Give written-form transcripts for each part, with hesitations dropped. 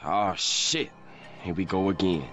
Oh, shit. Here we go again.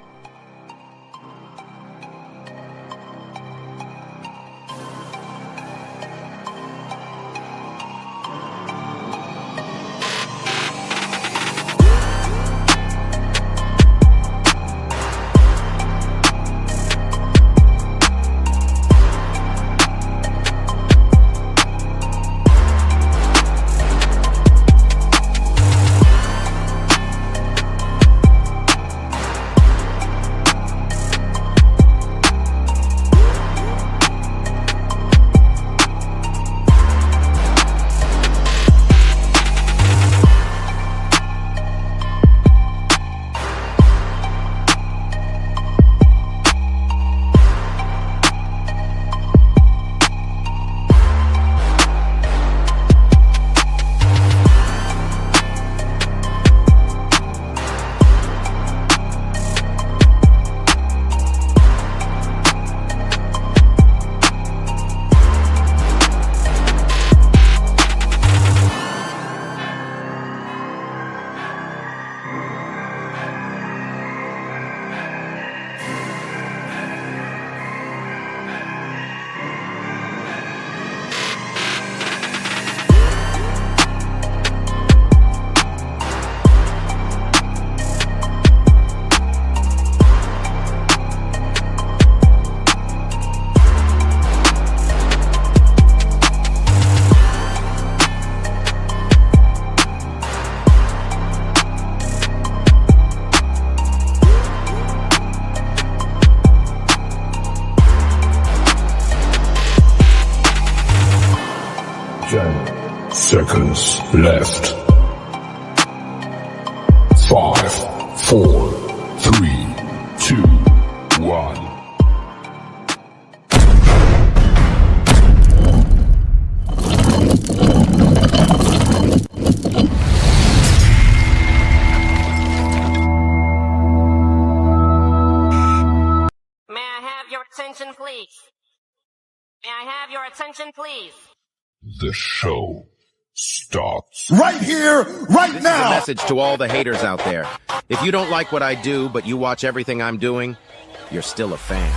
Seconds left. 5, 4, 3, 2, 1. May I have your attention, please? May I have your attention, please? The show starts right here, right This now. is a message to all the haters out there. If you don't like what I do, but you watch everything I'm doing, you're still a fan.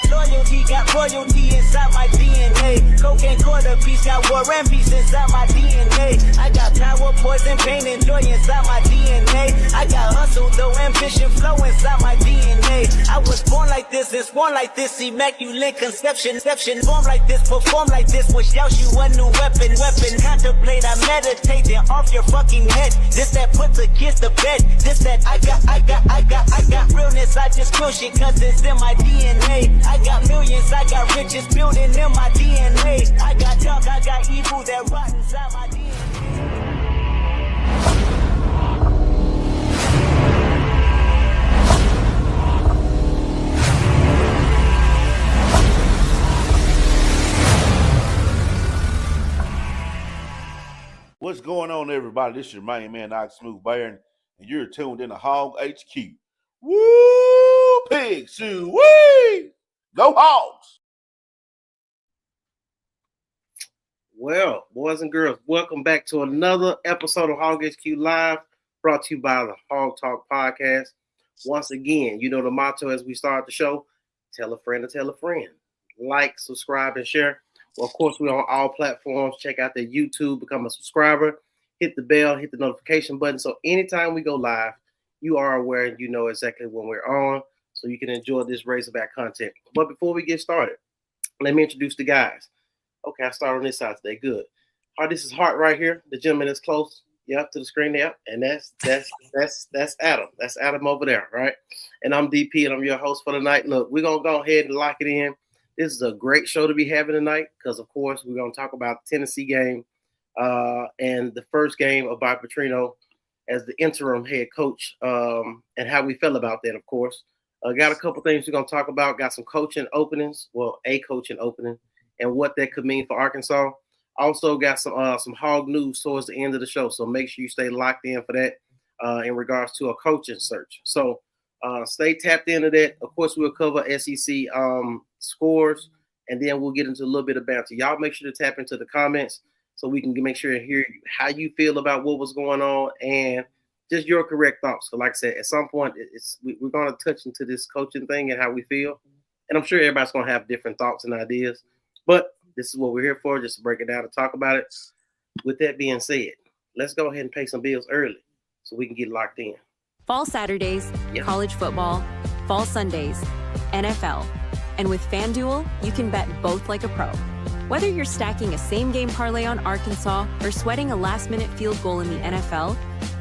Loyalty got royalty inside my DNA. Cocaine quarter piece got war and peace inside my DNA. I got power, poison, pain, and joy inside my DNA. I got hustle, though, ambition, flow inside my DNA. I was born like this and born like this, immaculate conception. Born like this, perform like this, wish out you a new weapon. Contemplate, I meditate, then off your fucking head. This that puts a kiss to bed. This that I got realness. I just feel shit cause it's in my DNA. I got millions, I got riches building in my DNA. I got dark, I got evil that rot inside my DNA. What's going on, everybody? This is your main man, Knoxville, and you're tuned in to Hog HQ. Woo! Pig Sue! Wee! Go Hogs! Well, boys and girls, welcome back to another episode of Hog HQ Live, brought to you by the Hog Talk Podcast. Once again, you know the motto as we start the show, tell a friend to tell a friend. Like, subscribe, and share. Well, of course, we're on all platforms. Check out the YouTube, become a subscriber, hit the bell, hit the notification button. So anytime we go live, you are aware and you know exactly when we're on, so you can enjoy this Razorback content. But before we get started, let me introduce the guys. Okay, I start on this side today. Good. All right, this is Hart right here, the gentleman that's close, to the screen there, and that's Adam. That's Adam over there, right? And I'm DP, and I'm your host for the night. Look, we're gonna go ahead and lock it in. This is a great show to be having tonight because, of course, we're going to talk about the Tennessee game and the first game of Bob Petrino as the interim head coach and how we felt about that, of course. Got a couple things we're going to talk about. Got some coaching openings, a coaching opening, and what that could mean for Arkansas. Also got some Hog news towards the end of the show, so make sure you stay locked in for that in regards to a coaching search. So stay tapped into that. Of course, we'll cover SEC scores, and then we'll get into a little bit of banter. Y'all make sure to tap into the comments so we can make sure to hear how you feel about what was going on and just your correct thoughts. So like I said, at some point, we're going to touch into this coaching thing and how we feel. And I'm sure everybody's going to have different thoughts and ideas. But this is what we're here for, just to break it down and talk about it. With that being said, let's go ahead and pay some bills early so we can get locked in. Fall Saturdays, Yeah. college football, fall Sundays, NFL. And with FanDuel, you can bet both like a pro. Whether you're stacking a same-game parlay on Arkansas or sweating a last-minute field goal in the NFL,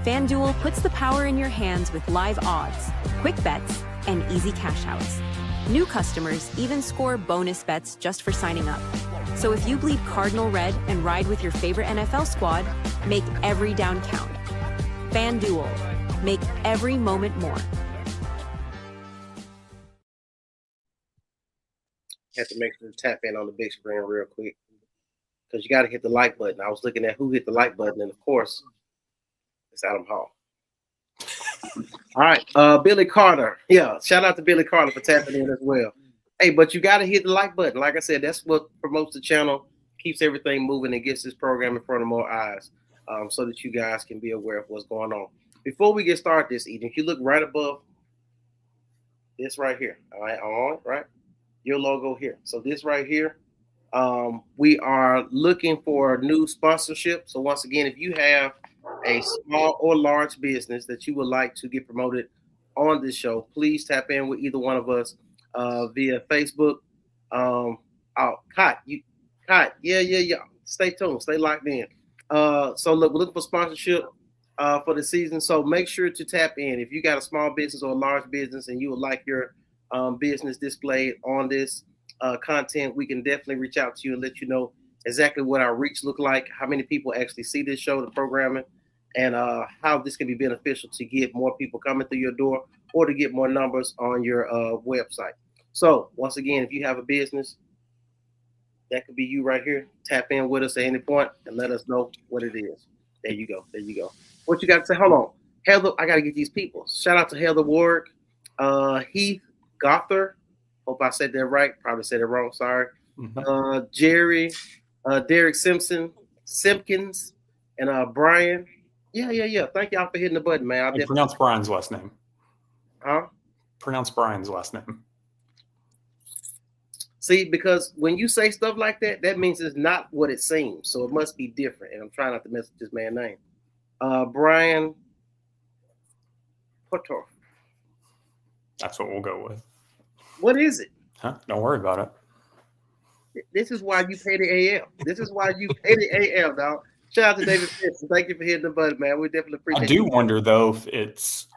FanDuel puts the power in your hands with live odds, quick bets, and easy cash outs. New customers even score bonus bets just for signing up. So if you bleed Cardinal red and ride with your favorite NFL squad, make every down count. FanDuel, make every moment more. Have to make sure to tap in on the big screen real quick because you got to hit the like button. I was looking at who hit the like button, and of course, it's Adam Hall. All right, Billy Carter. Yeah, shout out to Billy Carter for tapping in as well. Hey, but you got to hit the like button. Like I said, that's what promotes the channel, keeps everything moving, and gets this program in front of more eyes, so that you guys can be aware of what's going on. Before we get started this evening, if you look right above this right here, all right, your logo here. So this right here, we are looking for new sponsorship. So once again, if you have a small or large business that you would like to get promoted on this show, please tap in with either one of us via Facebook. Yeah. Stay tuned. Stay locked in. So look, we're looking for sponsorship for the season. So make sure to tap in. If you got a small business or a large business and you would like your business displayed on this content, we can definitely reach out to you and let you know exactly what our reach look like, how many people actually see this show, the programming, and how this can be beneficial to get more people coming through your door or to get more numbers on your website. So once again, if you have a business, that could be you right here. Tap in with us at any point and let us know what it is. There you go. What you got to say? Hold on. Heather, I got to get these people. Shout out to Heather Ward, Heath Gother. Hope I said that right. Probably said it wrong. Sorry. Mm-hmm. Jerry, Derek Simpkins, and Brian. Yeah. Thank y'all for hitting the button, man. Hey, pronounce Brian's last name. Huh? Pronounce Brian's last name. See, because when you say stuff like that, that means it's not what it seems. So it must be different. And I'm trying not to mess with this man's name. Brian Potter. That's what we'll go with. What is it? Huh? Don't worry about it. This is why you pay the AL. This is why you pay the AL, dog. Shout out to David Simpson. Thank you for hitting the button, man. We definitely appreciate it. I do wonder, though, if it's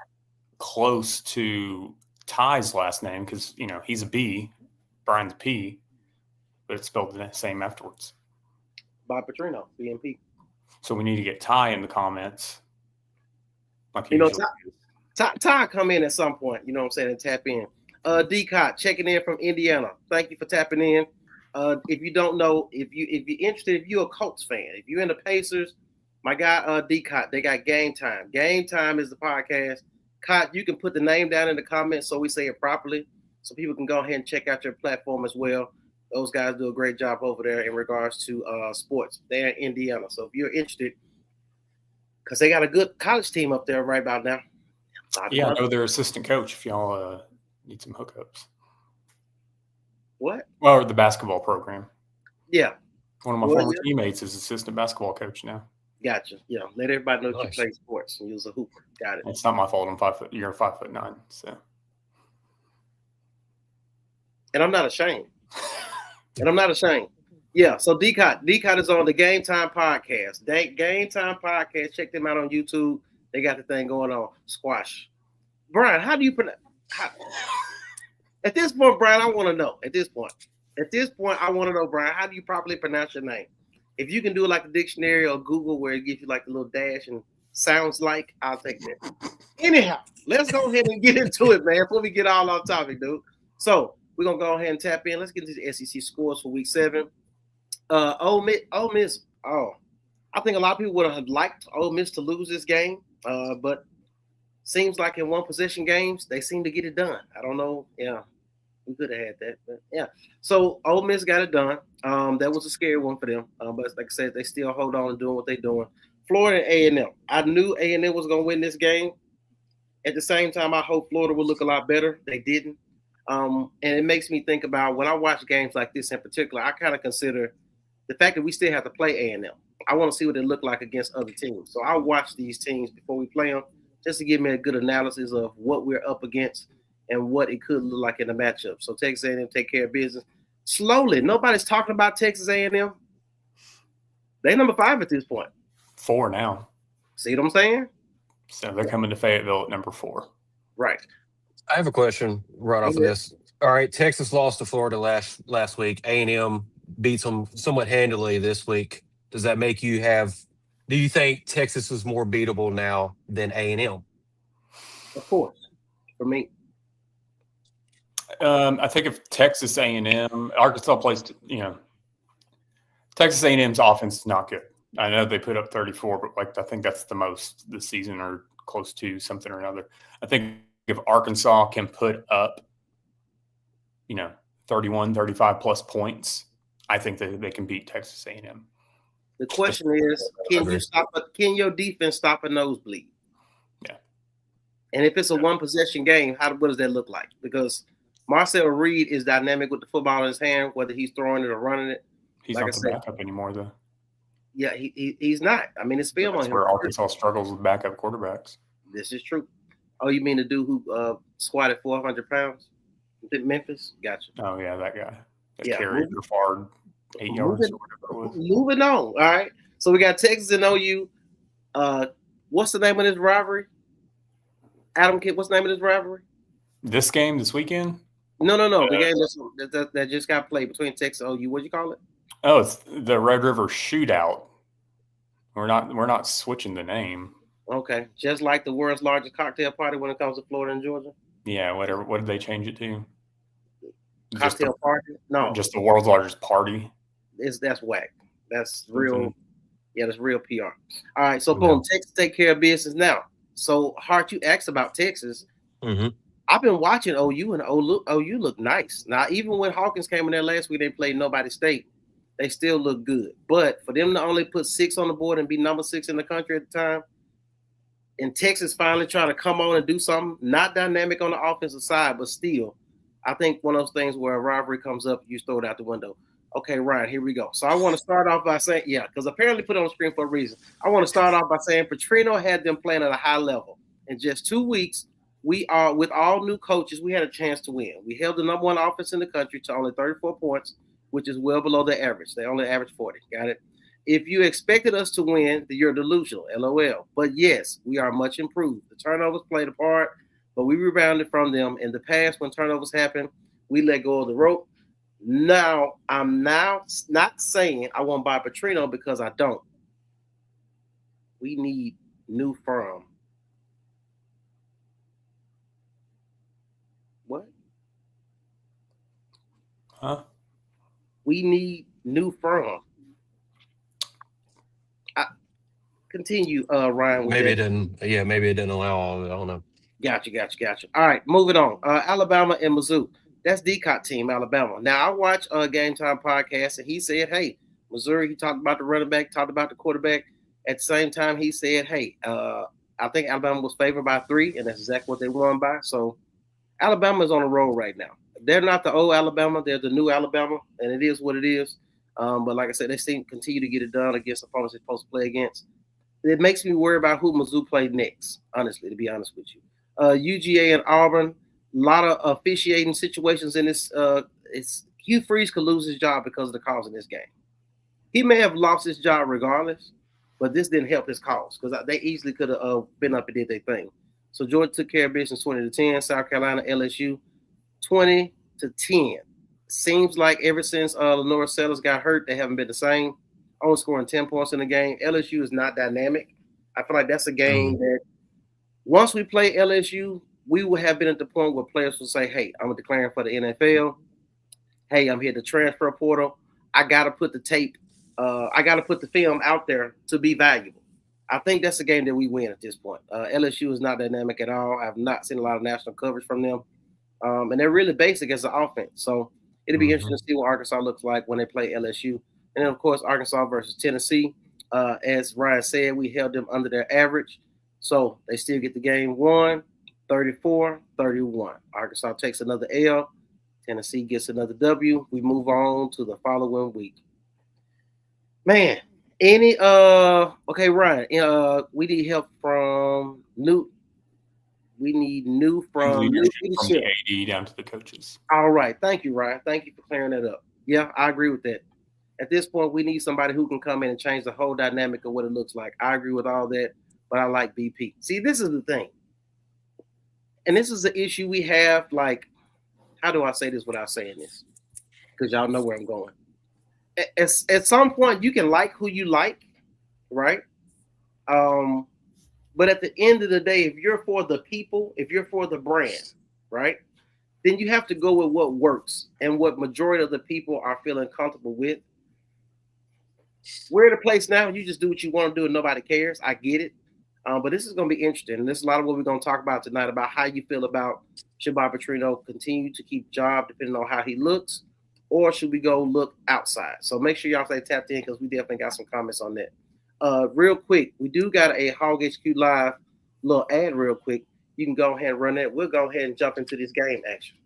close to Ty's last name because, you know, he's a B, Brian's a P, but it's spelled the same afterwards. Bob Petrino, BMP. So we need to get Ty in the comments. Like you know, Ty come in at some point, you know what I'm saying, and tap in. D-Cot checking in from Indiana. Thank you for tapping in. If you don't know, if you're interested, if you're a Colts fan, if you're in the Pacers, my guy D-Cot, they got Game Time. Game Time is the podcast. Cot, you can put the name down in the comments so we say it properly, so people can go ahead and check out your platform as well. Those guys do a great job over there in regards to sports. They're in Indiana, so if you're interested, because they got a good college team up there right about now. Yeah, I know their assistant coach if y'all need some hookups. What? Well, the basketball program. Yeah. One of my former teammates is assistant basketball coach now. Gotcha. Yeah. Let everybody know that you play sports and you was a hooper. Got it. It's not my fault. I'm 5 foot. You're 5'9". So. And I'm not ashamed. Yeah. So D-Cot is on the Game Time podcast. Game Time podcast. Check them out on YouTube. They got the thing going on. Squash. Brian, how do you pronounce? At this point, Brian, I want to know. At this point, I want to know, Brian, how do you properly pronounce your name? If you can do it like the dictionary or Google where it gives you like the little dash and sounds like, I'll take that. Anyhow, let's go ahead and get into it, man, before we get all off topic, dude. So we're going to go ahead and tap in. Let's get into the SEC scores for week 7. Ole Miss. I think a lot of people would have liked Ole Miss to lose this game, but seems like in one possession games, they seem to get it done. I don't know. Yeah, we could have had that, but yeah. So Ole Miss got it done. That was a scary one for them. But like I said, they still hold on and doing what they're doing. Florida and A&M. I knew A&M was going to win this game. At the same time, I hope Florida would look a lot better. They didn't. And it makes me think about when I watch games like this in particular, I kind of consider the fact that we still have to play A&M. I want to see what they look like against other teams. So I watch these teams before we play them just to give me a good analysis of what we're up against and what it could look like in the matchup. So Texas A&M take care of business. Slowly, nobody's talking about Texas A&M. They're number 5 at this point. 4 now. See what I'm saying? So they're coming to Fayetteville at number 4. Right. I have a question right off of this. All right, Texas lost to Florida last week. A&M beats them somewhat handily this week. Does that make you have? Do you think Texas is more beatable now than A&M? Of course, for me. I think if Texas A&M, Arkansas plays, Texas A&M's offense is not good. I know they put up 34, but I think that's the most this season or close to something or another. I think if Arkansas can put up, 31, 35 plus points, I think that they can beat Texas A&M. The question is, can your defense stop a nosebleed? Yeah. And if it's a one possession game, what does that look like? Because Marcel Reed is dynamic with the football in his hand, whether he's throwing it or running it. He's not the backup anymore, though. Yeah, he's not. I mean, it's film on him. That's where Arkansas struggles with backup quarterbacks. This is true. Oh, you mean the dude who squatted 400 pounds? Memphis? Gotcha. Oh, yeah, that guy. That carried the far 8 yards or whatever it was. Moving on. All right. So we got Texas and OU. What's the name of this rivalry? Adam Kidd, what's the name of this rivalry? This game, this weekend? No. The game that just got played between Texas and OU. What'd you call it? Oh, it's the Red River Shootout. We're not switching the name. Okay. Just like the world's largest cocktail party when it comes to Florida and Georgia? Yeah, whatever. What did they change it to? Cocktail party? No. Just the world's largest party. That's whack. That's real. Mm-hmm. Yeah, that's real PR. All right, so boom, Texas take care of business now. So Hart, you asked about Texas. Mm-hmm. I've been watching OU and OU look nice. Now, even when Hawkins came in there last week, they played nobody state. They still look good. But for them to only put 6 on the board and be number 6 in the country at the time, and Texas finally trying to come on and do something, not dynamic on the offensive side, but still, I think one of those things where a rivalry comes up, you throw it out the window. Okay, Ryan, here we go. So I want to start off by saying, because apparently put it on the screen for a reason. I want to start off by saying Petrino had them playing at a high level. In just 2 weeks, we are, with all new coaches, we had a chance to win. We held the number 1 offense in the country to only 34 points, which is well below the average. They only average 40. Got it? If you expected us to win, then you're delusional, LOL. But yes, we are much improved. The turnovers played a part, but we rebounded from them. In the past, when turnovers happen, we let go of the rope. Now, I'm not saying I won't buy Petrino because I don't. We need new firm. What? Huh? We need new firm. Continue, Ryan. Maybe it didn't allow all of it. I don't know. Gotcha. All right, moving on. Alabama and Mizzou. That's D-Cot team, Alabama. Now, I watched a Game Time podcast, and he said, hey, Missouri, he talked about the running back, talked about the quarterback. At the same time, he said, hey, I think Alabama was favored by 3, and that's exactly what they won by. So Alabama's on a roll right now. They're not the old Alabama. They're the new Alabama, and it is what it is. But like I said, they seem to continue to get it done against opponents they're supposed to play against. It makes me worry about who Mizzou played next, honestly, to be honest with you. UGA and Auburn, a lot of officiating situations in this. Hugh Freeze could lose his job because of the calls in this game. He may have lost his job regardless, but this didn't help his cause because they easily could have been up and did their thing. So Georgia took care of business 20-10. South Carolina, LSU, 20-10. Seems like ever since Lenore Sellers got hurt, they haven't been the same. Only scoring 10 points in the game. LSU is not dynamic. I feel like that's a game that once we play LSU, we will have been at the point where players will say, hey, I'm declaring for the NFL. Hey, I'm here to transfer portal. I got to put the tape. I got to put the film out there to be valuable. I think that's a game that we win at this point. LSU is not dynamic at all. I've not seen a lot of national coverage from them. And they're really basic as an offense. So it'll be interesting to see what Arkansas looks like when they play LSU. And then, of course, Arkansas versus Tennessee. As Ryan said, we held them under their average. So they still get the game won, 34-31. Arkansas takes another L. Tennessee gets another W. We move on to the following week. Man, okay, Ryan, we need help from Newt. We need new from the AD down to the coaches. All right. Thank you, Ryan. Thank you for clearing that up. Yeah, I agree with that. At this point, we need somebody who can come in and change the whole dynamic of what it looks like. I agree with all that, but I like BP. See, this is the thing. And this is the issue we have. Like, how do I say this without saying this? Because y'all know where I'm going. At some point, you can like who you like, right? But at the end of the day, if you're for the people, if you're for the brand, right, then you have to go with what works and what majority of the people are feeling comfortable with. We're at a place now, you just do what you want to do and nobody cares. I get it. But this is going to be interesting. And this is a lot of what we're going to talk about tonight, about how you feel about should Bob Petrino continue to keep job depending on how he looks, or should we go look outside? So make sure y'all stay tapped in because we definitely got some comments on that. Real quick, we do got a Hog HQ Live little ad real quick. You can go ahead and run that. We'll go ahead and jump into this game action.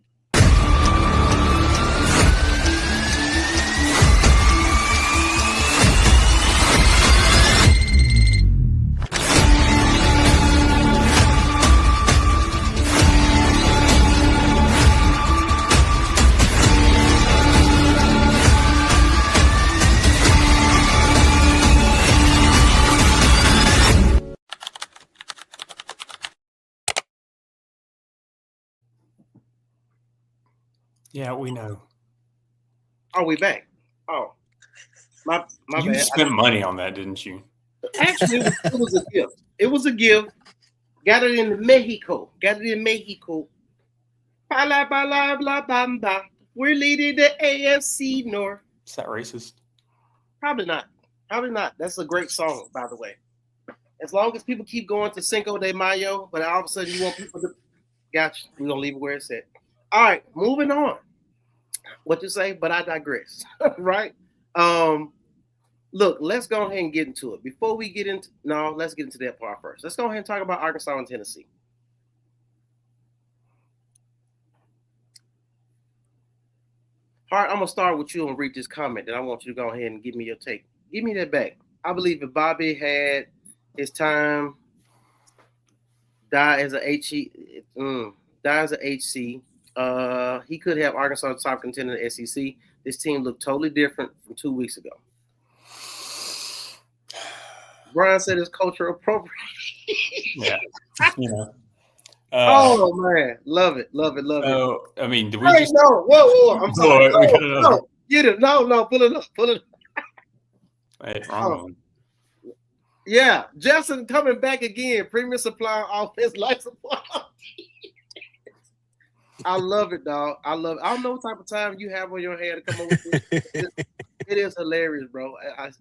Yeah, we know. Are we back? Oh, my you bad. spent money on that, didn't you? Actually, it was a gift. It was a gift. Got it in Mexico. Bala, bala, bla, bamba. We're leading the AFC North. Is that racist? Probably not. That's a great song, by the way. As long as people keep going to Cinco de Mayo, but all of a sudden you want people to... Gotcha. We're going to leave it where it's at. All right, moving on. What you say? But I digress, right? Look, let's go ahead and get into it. Before we get into... No, let's get into that part first. Let's go ahead and talk about Arkansas and Tennessee. All right, I'm going to start with you and read this comment, and I want you to go ahead and give me your take. Give me that back. I believe if Bobby had his time, die as a HC, he could have Arkansas top contender in the SEC. This team looked totally different from 2 weeks ago. Brian said it's cultural appropriate. Yeah, you know. Oh man, love it. I mean, do we? Hey, just... no, whoa! I'm sorry. No, get it. No, pull it up. Hey, wrong one. Yeah, Jefferson coming back again. Premium supply offense, life supply. I love it, dog. I love it. I don't know what type of time you have on your hand to come up with this. It is hilarious, bro.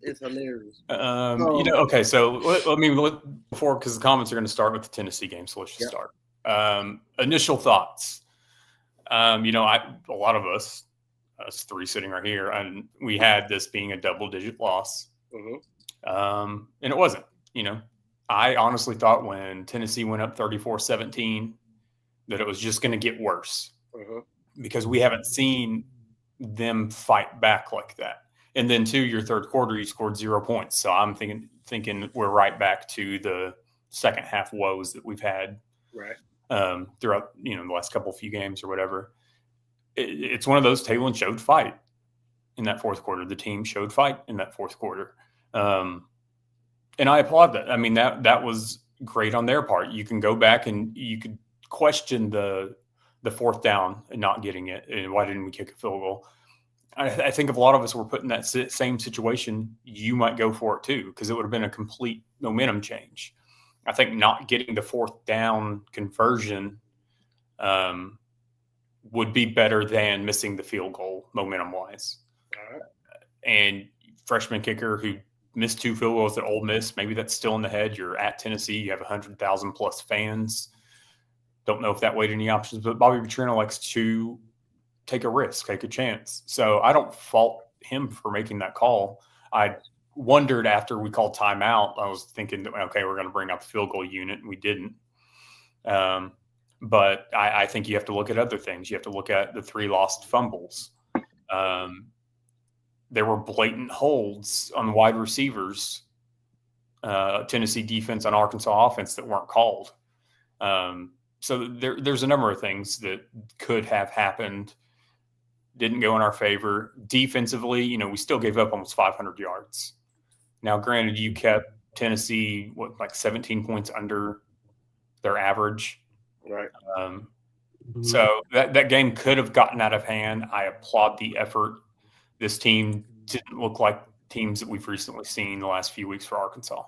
It's hilarious. Okay, so before, because the comments are going to start with the Tennessee game, so let's just start. Initial thoughts. A lot of us three sitting right here, and we had this being a double-digit loss, and it wasn't. I honestly thought when Tennessee went up 34-17 that it was just going to get worse because we haven't seen them fight back like that. And then your third quarter, you scored 0 points. So I'm thinking we're right back to the second half woes that we've had throughout, the last few games or whatever. It's one of those Taylor showed fight in that fourth quarter. The team showed fight in that fourth quarter. And I applaud that. I mean, that was great on their part. You can go back and you could question the fourth down and not getting it. And why didn't we kick a field goal? I think if a lot of us were put in that same situation, you might go for it too, because it would have been a complete momentum change. I think not getting the fourth down conversion would be better than missing the field goal momentum-wise. And freshman kicker who missed 2 field goals at Ole Miss, maybe that's still in the head. You're at Tennessee. You have 100,000 plus fans. Don't know if that weighed any options, but Bobby Petrino likes to take a risk, take a chance. So I don't fault him for making that call. I wondered after we called timeout. I was thinking, okay, we're going to bring out the field goal unit, and we didn't. But I think you have to look at other things. You have to look at the 3 lost fumbles. There were blatant holds on wide receivers, Tennessee defense and Arkansas offense that weren't called. So there's a number of things that could have happened, didn't go in our favor. Defensively, we still gave up almost 500 yards. Now, granted, you kept Tennessee, like 17 points under their average. Right. So that game could have gotten out of hand. I applaud the effort. This team didn't look like teams that we've recently seen the last few weeks for Arkansas.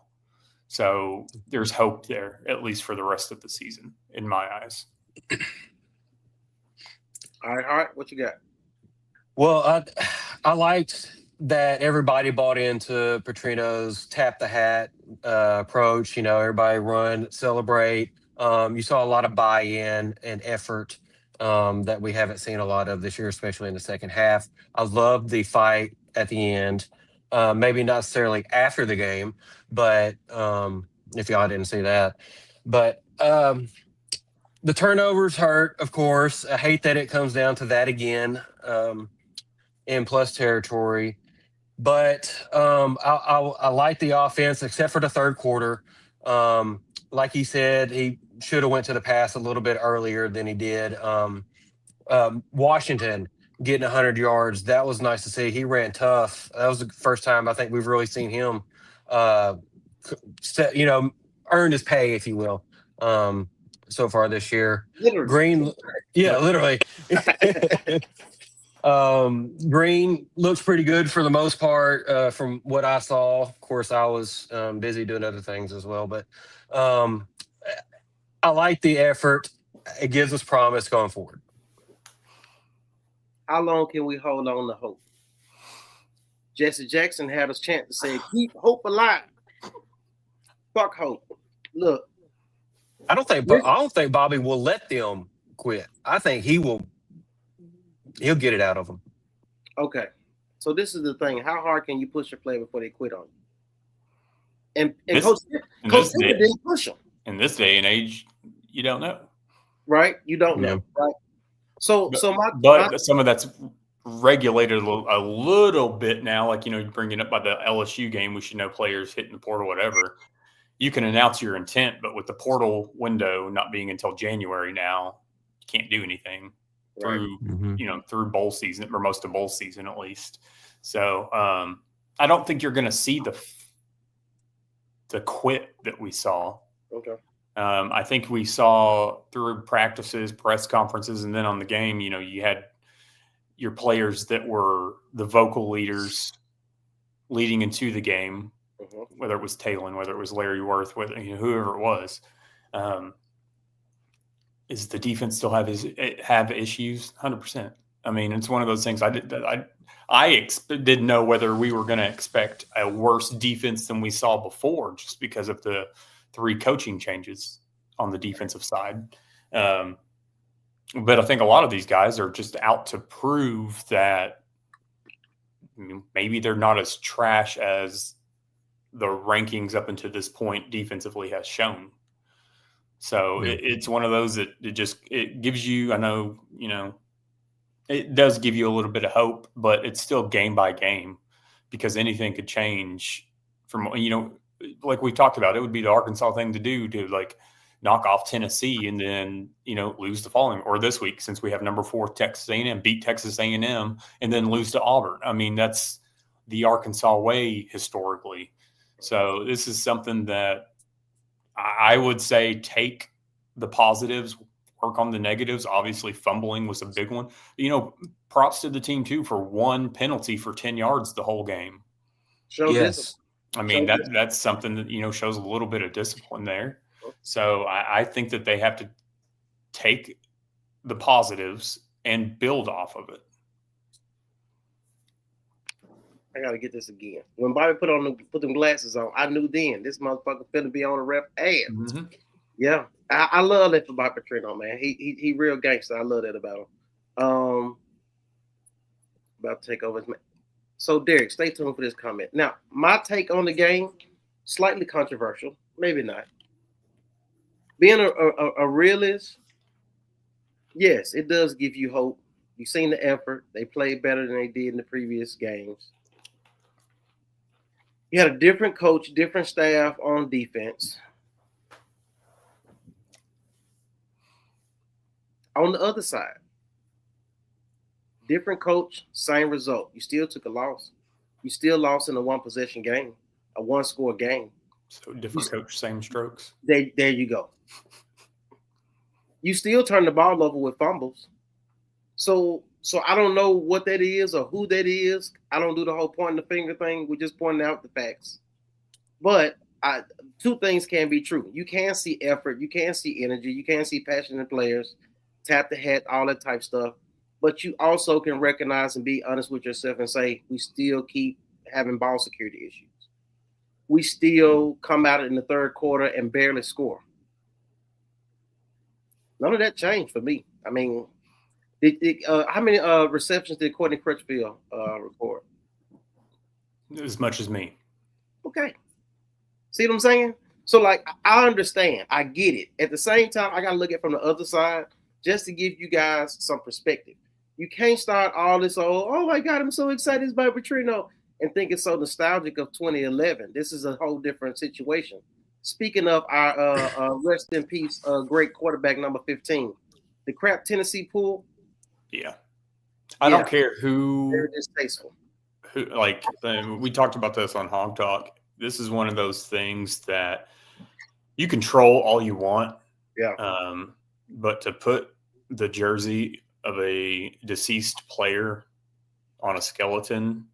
So there's hope there, at least for the rest of the season, in my eyes. All right. What you got? Well, I liked that everybody bought into Petrino's tap the hat approach. Everybody run, celebrate. You saw a lot of buy-in and effort that we haven't seen a lot of this year, especially in the second half. I loved the fight at the end. Maybe not necessarily after the game, but if y'all didn't see that. But the turnovers hurt, of course. I hate that it comes down to that again in plus territory. But I like the offense, except for the third quarter. Like he said, he should have went to the pass a little bit earlier than he did. Washington getting 100 yards, that was nice to see. He ran tough. That was the first time I think we've really seen him, earn his pay, if you will, so far this year. Literally. Literally. Green looks pretty good for the most part from what I saw. Of course, I was busy doing other things as well, but I like the effort. It gives us promise going forward. How long can we hold on to hope? Jesse Jackson had us chant to say, keep hope alive. Fuck hope. Look. I don't think Bobby will let them quit. I think he'll get it out of them. Okay. So this is the thing. How hard can you push a player before they quit on you? And Coach Tippett didn't push them. In this day and age, you don't know. Right? You don't know. Right? So some of that's regulated a little bit now. Like, you bringing up by the LSU game, we should know players hitting the portal, whatever. You can announce your intent, but with the portal window not being until January now, you can't do anything through, through bowl season, or most of bowl season at least. So I don't think you're going to see the quit that we saw. Okay. I think we saw through practices, press conferences, and then on the game, you had your players that were the vocal leaders leading into the game, whether it was Talon, whether it was Larry Worth, whoever it was. Is the defense still have issues? 100%. I mean, it's one of those things. I didn't know whether we were going to expect a worse defense than we saw before, just because of the 3 coaching changes on the defensive side. But I think a lot of these guys are just out to prove that maybe they're not as trash as the rankings up until this point defensively has shown. So it's one of those that it gives you, I know, it does give you a little bit of hope, but it's still game by game, because anything could change from, like we talked about. It would be the Arkansas thing to do, to like knock off Tennessee and then, lose the following, or this week, since we have number 4 Texas A&M, beat Texas A&M and then lose to Auburn. I mean, that's the Arkansas way historically. So this is something that I would say take the positives, work on the negatives. Obviously, fumbling was a big one. Props to the team too for 1 penalty for 10 yards the whole game. Yes. I mean, that's something that, shows a little bit of discipline there. So I think that they have to take the positives and build off of it. I got to get this again. When Bobby put them glasses on, I knew then this motherfucker finna be on the ref ass. Mm-hmm. Yeah. I love that about Petrino, man. He real gangster. I love that about him. About to take over his man. So, Derek, stay tuned for this comment. Now, my take on the game, slightly controversial, maybe not. Being a realist, yes, it does give you hope. You've seen the effort. They played better than they did in the previous games. You had a different coach, different staff on defense. On the other side, different coach, same result. You still took a loss. You still lost in a one-possession game, a one-score game. So different coach, same strokes. There you go. You still turn the ball over with fumbles. So I don't know what that is or who that is. I don't do the whole pointing the finger thing. We're just pointing out the facts. But two things can be true. You can see effort. You can see energy. You can see passionate players, tap the hat, all that type stuff. But you also can recognize and be honest with yourself and say, we still keep having ball security issues. We still come out in the third quarter and barely score. None of that changed for me. I mean, how many receptions did Courtney Crutchfield record? As much as me. Okay. See what I'm saying? So, like, I understand. I get it. At the same time, I got to look at it from the other side just to give you guys some perspective. You can't start all this, oh my God, I'm so excited it's by Petrino, and think it's so nostalgic of 2011. This is a whole different situation. Speaking of our rest in peace, great quarterback number 15, the crap Tennessee pool. Yeah. I don't care who. Very distasteful. We talked about this on Hog Talk. This is one of those things that you control all you want. Yeah. But to put the jersey of a deceased player on a skeleton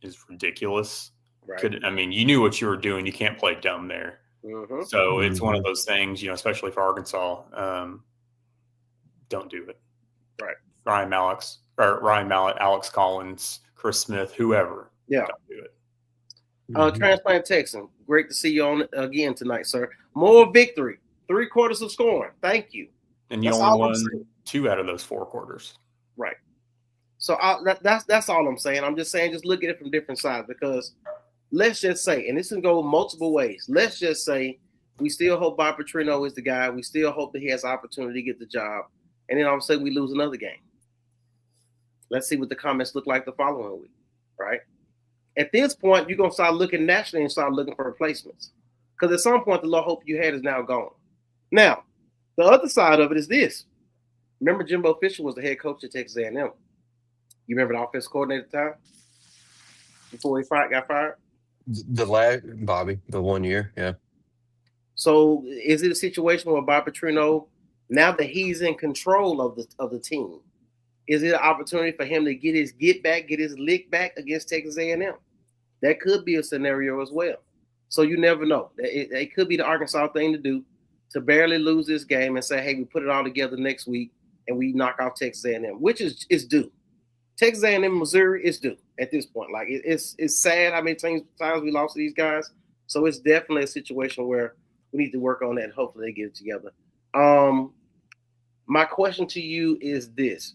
is ridiculous. Right. You knew what you were doing. You can't play dumb there. Mm-hmm. So it's one of those things, especially for Arkansas. Don't do it. Right. Ryan Mallett, Alex Collins, Chris Smith, whoever. Yeah. Don't do it. Transplant Texan, great to see you on again tonight, sir. More victory, 3/4 of scoring. Thank you. And you only won 2 out of those 4 quarters. Right. So that's all I'm saying. I'm just saying, just look at it from different sides, because let's just say, and this can go multiple ways. Let's just say we still hope Bob Petrino is the guy. We still hope that he has the opportunity to get the job. And then all of a sudden we lose another game. Let's see what the comments look like the following week, right? At this point, you're going to start looking nationally and start looking for replacements. Because at some point, the low hope you had is now gone. Now, the other side of it is this. Remember, Jimbo Fisher was the head coach at Texas A&M. You remember the offensive coordinator at the time? Before he got fired? Bobby, the 1 year, yeah. So is it a situation where Bob Petrino, now that he's in control of the team, is it an opportunity for him to get his lick back against Texas A&M? That could be a scenario as well. So you never know. It could be the Arkansas thing to do, to barely lose this game and say, hey, we put it all together next week and we knock off Texas A&M, which is due. Texas A&M, Missouri is due at this point. Like, it's sad how many times we lost to these guys. So it's definitely a situation where we need to work on that and hopefully they get it together. My question to you is this.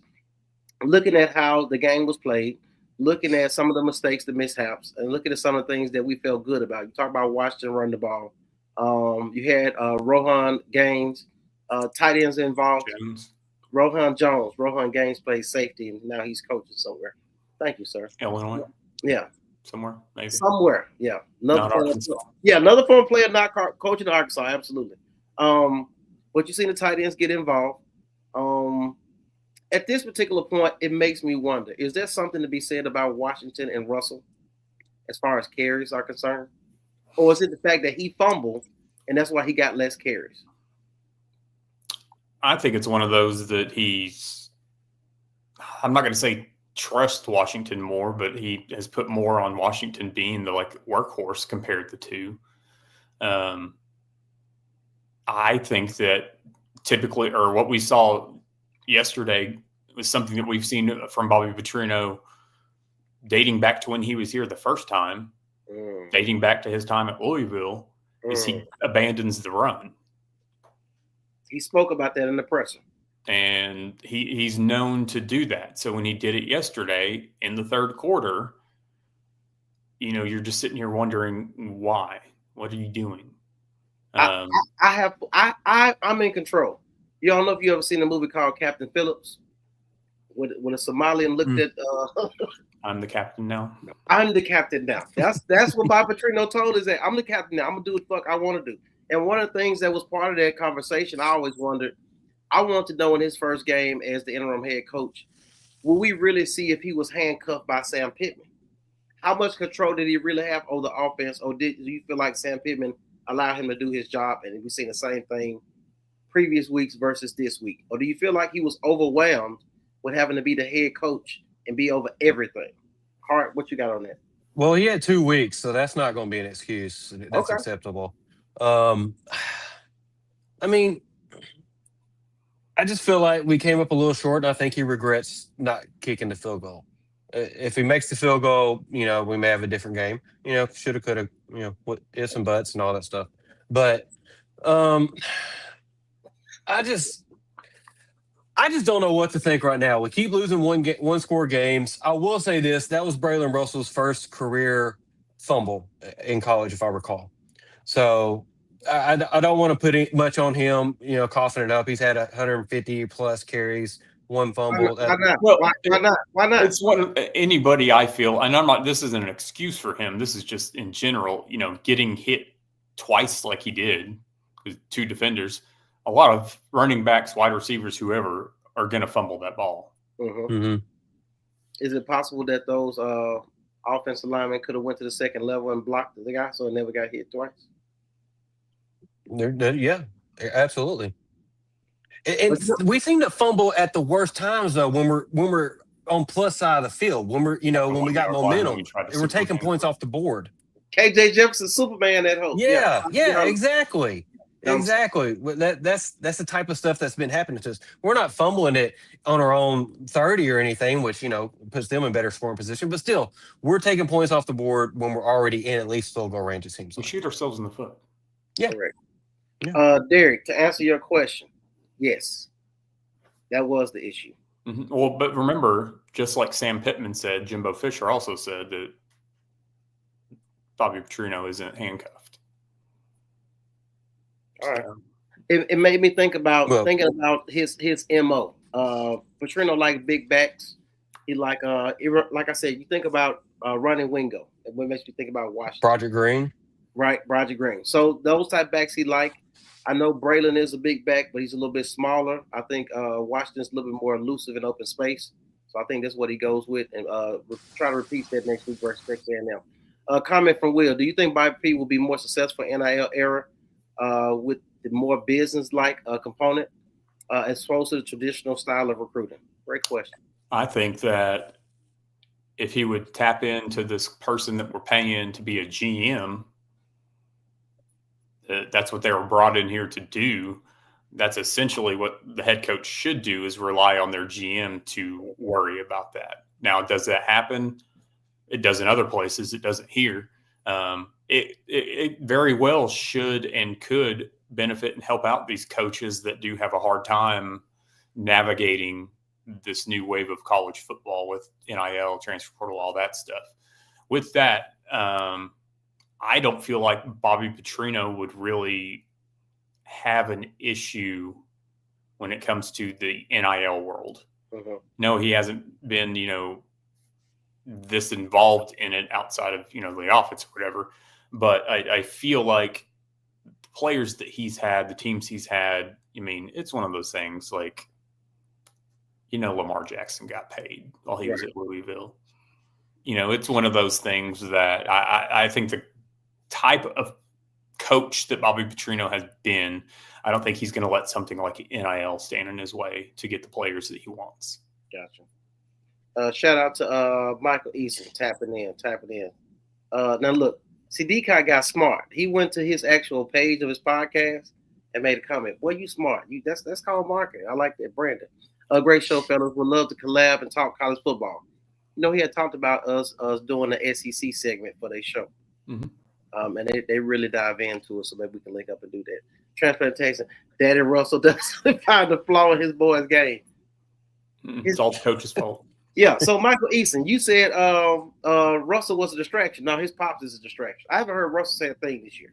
Looking at how the game was played, looking at some of the mistakes, the mishaps, and looking at some of the things that we felt good about. You talk about Washington run the ball. You had Rohan Gaines, tight ends involved. Rohan Gaines plays safety, and now he's coaching somewhere. Thank you, sir. Illinois? Yeah. Somewhere, maybe. Somewhere, yeah. Another former player not coaching Arkansas, absolutely. But you seen the tight ends get involved. At this particular point, it makes me wonder, is there something to be said about Washington and Russell as far as carries are concerned? Or is it the fact that he fumbled and that's why he got less carries? I think it's one of those that I'm not going to say trust Washington more, but he has put more on Washington being the workhorse compared to two. I think that typically, or what we saw yesterday, was something that we've seen from Bobby Petrino dating back to when he was here the first time, dating back to his time at Louisville, is he abandons the run. He spoke about that in the presser. And he's known to do that. So when he did it yesterday in the third quarter, you're just sitting here wondering why. What are you doing? I'm in control. You don't know if you ever seen a movie called Captain Phillips, when a Somalian looked at. I'm the captain now. I'm the captain now. That's what Bob Petrino told us, that I'm the captain now. I'm gonna do what the fuck I want to do. And one of the things that was part of that conversation, I always wondered. I want to know in his first game as the interim head coach, will we really see if he was handcuffed by Sam Pittman? How much control did he really have over the offense, or do you feel like Sam Pittman allowed him to do his job, and we've seen the same thing previous weeks versus this week? Or do you feel like he was overwhelmed with having to be the head coach and be over everything? Hart, what you got on that? Well, he had 2 weeks, so that's not going to be an excuse. That's acceptable. I mean, I just feel like we came up a little short, and I think he regrets not kicking the field goal. If he makes the field goal, we may have a different game. Shoulda, coulda, with ifs and buts and all that stuff. But I just don't know what to think right now. We keep losing one score games. I will say this: that was Braylon Russell's first career fumble in college, if I recall. So I don't want to put much on him. Coughing it up. He's had 150 plus carries, one fumble. Why not? Well, why not? It's what anybody, I feel, and I'm not. This isn't an excuse for him. This is just in general. Getting hit twice like he did with 2 defenders. A lot of running backs, wide receivers, whoever, are going to fumble that ball. Mm-hmm. Mm-hmm. Is it possible that those offensive linemen could have went to the second level and blocked the guy so it never got hit twice? Yeah, absolutely. And we seem to fumble at the worst times, though, when we're on plus side of the field, when when we got momentum, and we're taking points off the board. KJ Jefferson, Superman at home. Yeah, exactly. Exactly. That's the type of stuff that's been happening to us. We're not fumbling it on our own 30 or anything, which puts them in better scoring position. But still, we're taking points off the board when we're already in at least field goal range. It seems we shoot ourselves in the foot. Yeah. Correct. Yeah. Derek, to answer your question, yes, that was the issue. Mm-hmm. Well, but remember, just like Sam Pittman said, Jimbo Fisher also said that Bobby Petrino isn't handcuffed. All right. It made me think about his MO. Petrino like big backs. He like I said, you think about running Wingo. It makes you think about Washington. Broderick Green. Right, Broderick Green. So those type backs he like. I know Braylon is a big back, but he's a little bit smaller. I think Washington's a little bit more elusive in open space. So I think that's what he goes with. And we'll try to repeat that next week versus Texas A&M. Comment from Will. Do you think Bobby P will be more successful in NIL era with the more business-like component as opposed to the traditional style of recruiting? Great question. I think that if he would tap into this person that we're paying to be a GM, that's what they were brought in here to do. That's essentially what the head coach should do, is rely on their GM to worry about that. Now, does that happen? It does in other places. It doesn't here. It very well should and could benefit and help out these coaches that do have a hard time navigating this new wave of college football with NIL, transfer portal, all that stuff. With that, I don't feel like Bobby Petrino would really have an issue when it comes to the NIL world. Mm-hmm. No, he hasn't been, this involved in it outside of, the offense or whatever. But I feel like the players that he's had, the teams he's had, it's one of those things like, Lamar Jackson got paid while he was at Louisville. It's one of those things that I think the type of coach that Bobby Petrino has been, I don't think he's going to let something like NIL stand in his way to get the players that he wants. Gotcha. Shout out to Michael Eason tapping in. Now look, see, D-Kai got smart. He went to his actual page of his podcast and made a comment. Boy, you smart. That's called marketing. I like that, Brandon. A great show, fellas. Would love to collab and talk college football. He had talked about us doing the SEC segment for their show. Mm-hmm. And they really dive into it, so maybe we can link up and do that. Transplantation. Daddy Russell doesn't find the flaw in his boy's game. It's all the coach's fault. Yeah. So Michael Eason, you said Russell was a distraction. Now his pops is a distraction. I haven't heard Russell say a thing this year.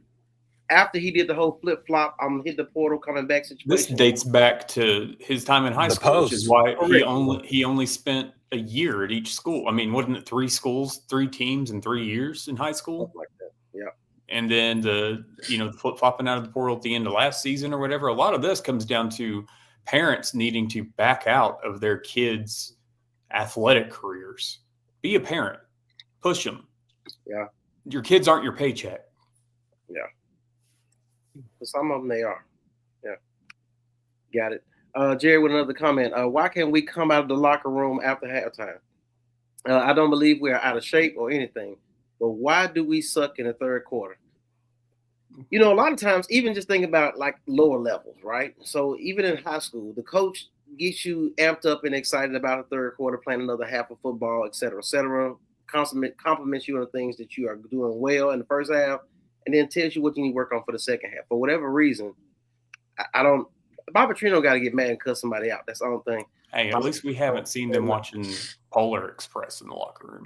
After he did the whole flip flop, I'm hit the portal coming back situation. This dates back to his time in high school, which is why he only spent a year at each school. I mean, wasn't it 3 schools, 3 teams in 3 years in high school? Something like that. Yeah. And then the flip flopping out of the portal at the end of last season or whatever. A lot of this comes down to parents needing to back out of their kids' athletic careers. Be a parent, push them. Yeah. Your kids aren't your paycheck. Yeah. For some of them, they are. Yeah. Got it. Jerry with another comment. Why can't we come out of the locker room after halftime? I don't believe we are out of shape or anything, but why do we suck in the third quarter? A lot of times, even just think about like lower levels, right? So even in high school, the coach gets you amped up and excited about the third quarter, playing another half of football, et cetera, compliments you on the things that you are doing well in the first half, and then tells you what you need to work on for the second half. For whatever reason, I don't. Bob Petrino got to get mad and cuss somebody out. That's the only thing. Hey, at least we haven't seen them watching Polar Express in the locker room.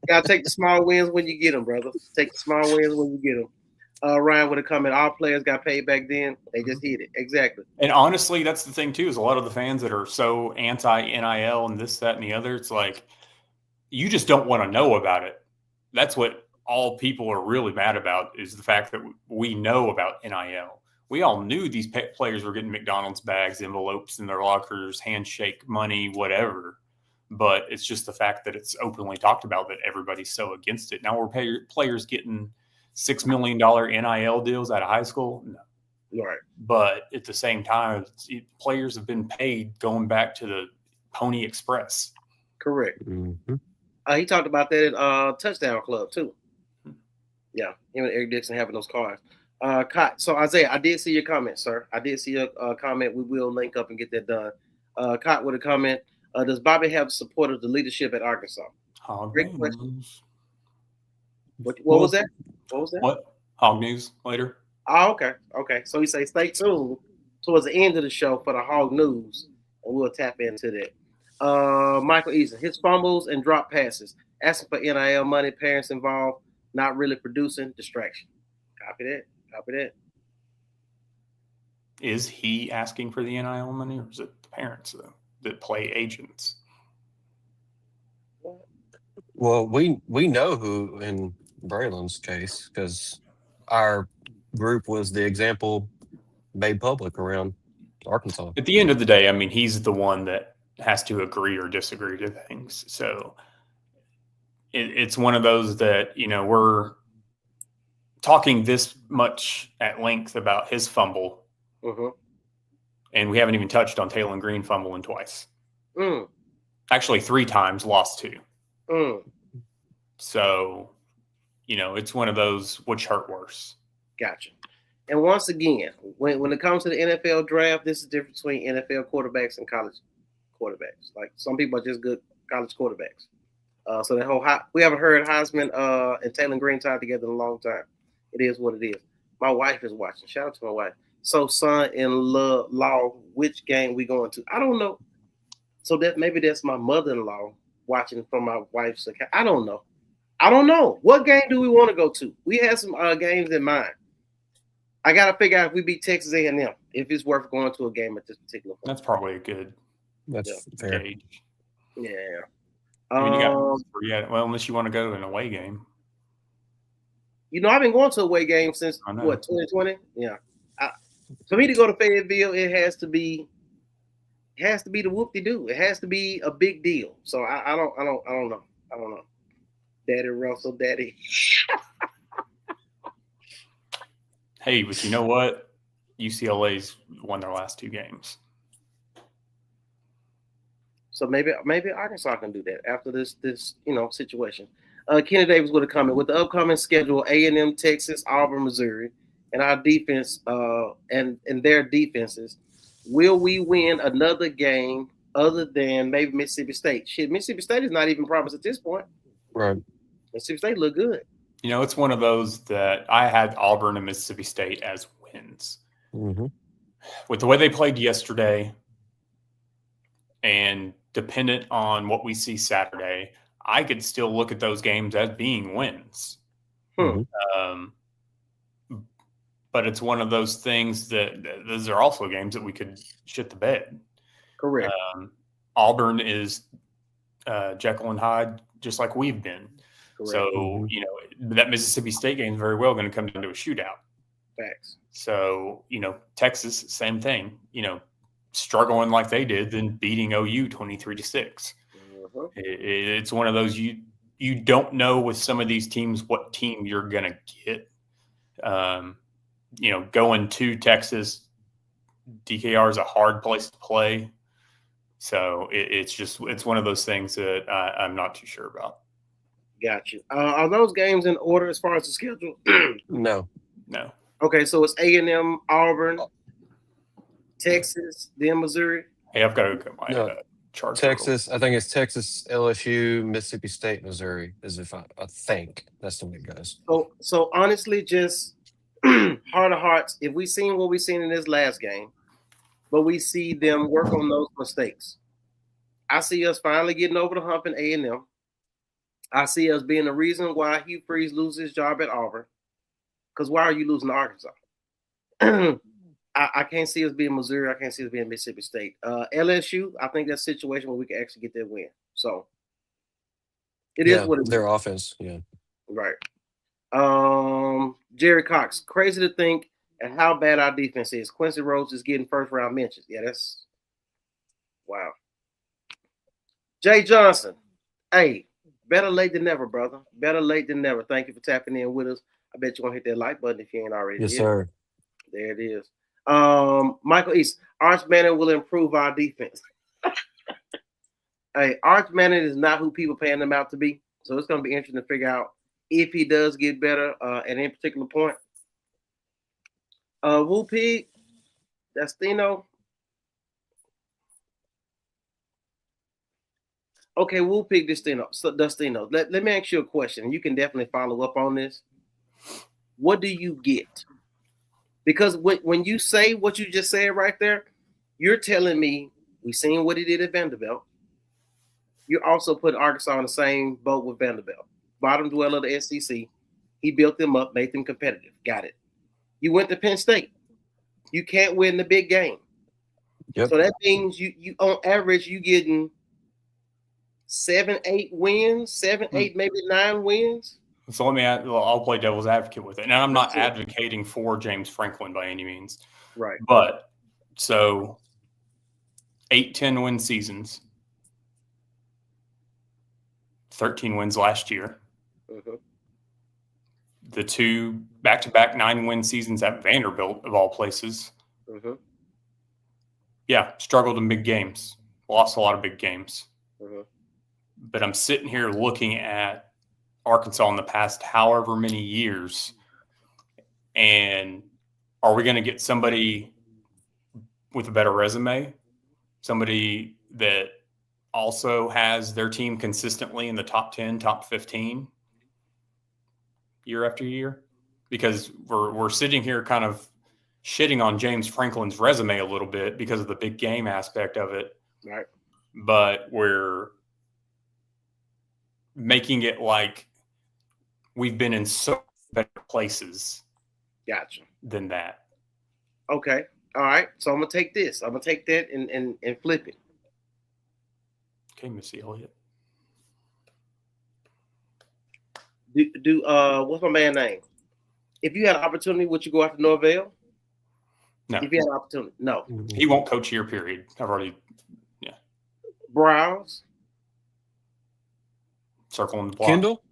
Got to take the small wins when you get them, brother. Take the small wins when you get them. Ryan would have come in. All players got paid back then. They just hit it. Exactly. And honestly, that's the thing, too, is a lot of the fans that are so anti-NIL and this, that, and the other, it's like you just don't want to know about it. That's what all people are really mad about is the fact that we know about NIL. We all knew these players were getting McDonald's bags, envelopes in their lockers, handshake money, whatever. But it's just the fact that it's openly talked about that everybody's so against it. Now we're players getting $6 million NIL deals out of high school. No. Right. But at the same time, players have been paid going back to the Pony Express. Correct. Mm-hmm. He talked about that at Touchdown Club too. Yeah, him and Eric Dixon having those cars. So Isaiah, I did see your comment, sir. I did see your comment. We will link up and get that done. Cott with a comment. Does Bobby have support of the leadership at Arkansas? Great question. What was that? What was that? What? Hog News later. Oh, okay. Okay. So he say stay tuned towards the end of the show for the Hog News, and we'll tap into that. Michael Eason, his fumbles and drop passes, asking for NIL money, parents involved, not really producing, distraction. Copy that. Copy that. Is he asking for the NIL money, or is it the parents that play agents? Well, we know who in Braylon's case, because our group was the example made public around Arkansas. At the end of the day, I mean, he's the one that has to agree or disagree to things. So it's one of those that, we're talking this much at length about his fumble, and we haven't even touched on Taylor Green fumbling twice. Actually, 3 times, lost 2. So, it's one of those which hurt worse. Gotcha. And once again, when it comes to the NFL draft, this is the difference between NFL quarterbacks and college quarterbacks. Like some people are just good college quarterbacks. So that whole we haven't heard Heisman and Taylor Green tied together in a long time. It is what it is. My wife is watching. Shout out to my wife. So son-in-law, which game we going to? I don't know. So maybe that's my mother-in-law watching from my wife's account. I don't know. What game do we want to go to? We have some games in mind. I got to figure out if we beat Texas A&M, if it's worth going to a game at this particular point. That's probably a good fair. gauge. Yeah. I mean, unless you want to go to an away game. I've been going to away games since 2020? Yeah. For me to go to Fayetteville, it has to be the whoop-de-doo. It has to be a big deal. So I don't know. Daddy Russell, daddy. Hey, but you know what? UCLA's won their last 2 games. So maybe Arkansas can do that after this situation. Kenny Davis with a comment. With the upcoming schedule, A&M, Texas, Auburn, Missouri, and our defense and their defenses, will we win another game other than maybe Mississippi State? Shit, Mississippi State is not even promised at this point. Right. Mississippi State look good. It's one of those that I had Auburn and Mississippi State as wins. Mm-hmm. With the way they played yesterday and dependent on what we see Saturday, I could still look at those games as being wins. Mm-hmm. But it's one of those things that those are also games that we could shit the bed. Correct. Auburn is Jekyll and Hyde, just like we've been. Correct. So, that Mississippi State game is very well going to come down to a shootout. Facts. So, Texas, same thing, struggling like they did, then beating OU 23-6. It's one of those you don't know with some of these teams what team you're going to get. Going to Texas, DKR is a hard place to play. So it's one of those things that I'm not too sure about. Got you. Are those games in order as far as the schedule? No. Okay, so it's A&M, Auburn, Texas, then Missouri. Hey, I've got to look at my chart. Texas, I think it's Texas, LSU, Mississippi State, Missouri. I think that's the way it goes. So honestly, just heart of hearts, if we seen what we seen in this last game, but we see them work on those mistakes, I see us finally getting over the hump in A&M. I see us being the reason why Hugh Freeze loses his job at Auburn. Because why are you losing to Arkansas? I can't see us being Missouri. I can't see us being Mississippi State. LSU, I think that's a situation where we can actually get that win. So it is what it is. Their offense, yeah. Right. Jerry Cox, crazy to think at how bad our defense is. Quincy Rhodes is getting first round mentions. Yeah, that's wow. Jay Johnson, hey, better late than never, brother. Better late than never. Thank you for tapping in with us. I bet you're gonna hit that like button if you ain't already. Yes, sir. There it is. Michael East, Arch Manning will improve our defense. Hey, Arch Manning is not who people paying him out to be. So it's gonna be interesting to figure out if he does get better at any particular point. Woo Pig, Destino. Okay, Woo Pig, Destino. So Destino, let me ask you a question, and you can definitely follow up on this. What do you get? Because when you say what you just said right there, you're telling me we seen what he did at Vanderbilt. You're also putting Arkansas in the same boat with Vanderbilt. Bottom dweller of the SEC. He built them up, made them competitive. Got it. You went to Penn State. You can't win the big game. Yep. So that means you on average, you getting 7, 8 wins, 7, 8, maybe 9 wins. So I'll play devil's advocate with it. And I'm not advocating for James Franklin by any means. Right. But so 8, 10 win seasons, 13 wins last year. Mm-hmm. The 2 back-to-back 9-win seasons at Vanderbilt, of all places. Mm-hmm. Yeah, struggled in big games. Lost a lot of big games. Mm-hmm. But I'm sitting here looking at Arkansas in the past however many years, and are we going to get somebody with a better resume, somebody that also has their team consistently in the top 10, top 15 year after year? Because we're sitting here kind of shitting on James Franklin's resume a little bit because of the big game aspect of it. Right. But we're making it like we've been in so better places than that. Okay. All right. So I'm going to take this. I'm going to take that and flip it. Okay, Missy Elliott. What's my man's name? If you had an opportunity, would you go after Norvell? No. If you had an opportunity, no. He won't coach year period. I've already, Browse. Circling the block. Kendall?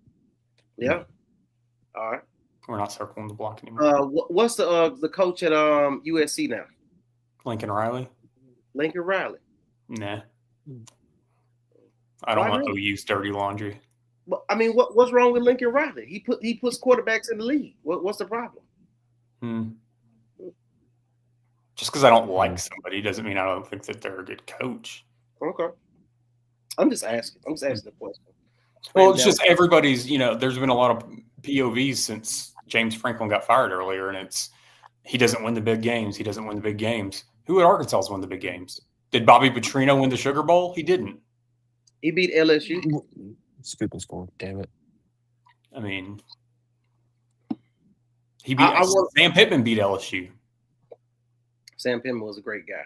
Yeah. All right. We're not circling the block anymore. What's the coach at USC now? Lincoln Riley. Lincoln Riley. Nah. I don't want OU's dirty laundry. But I mean, what's wrong with Lincoln Riley? He puts quarterbacks in the league. What's the problem? Just because I don't like somebody doesn't mean I don't think that they're a good coach. Okay. I'm just asking the question. Well, it's just everybody's, there's been a lot of POVs since James Franklin got fired earlier, and it's he doesn't win the big games. He doesn't win the big games. Who at Arkansas won the big games? Did Bobby Petrino win the Sugar Bowl? He didn't. He beat LSU. Scoop and score. Damn it. I mean, he beat Sam Pittman beat LSU. Sam Pittman was a great guy.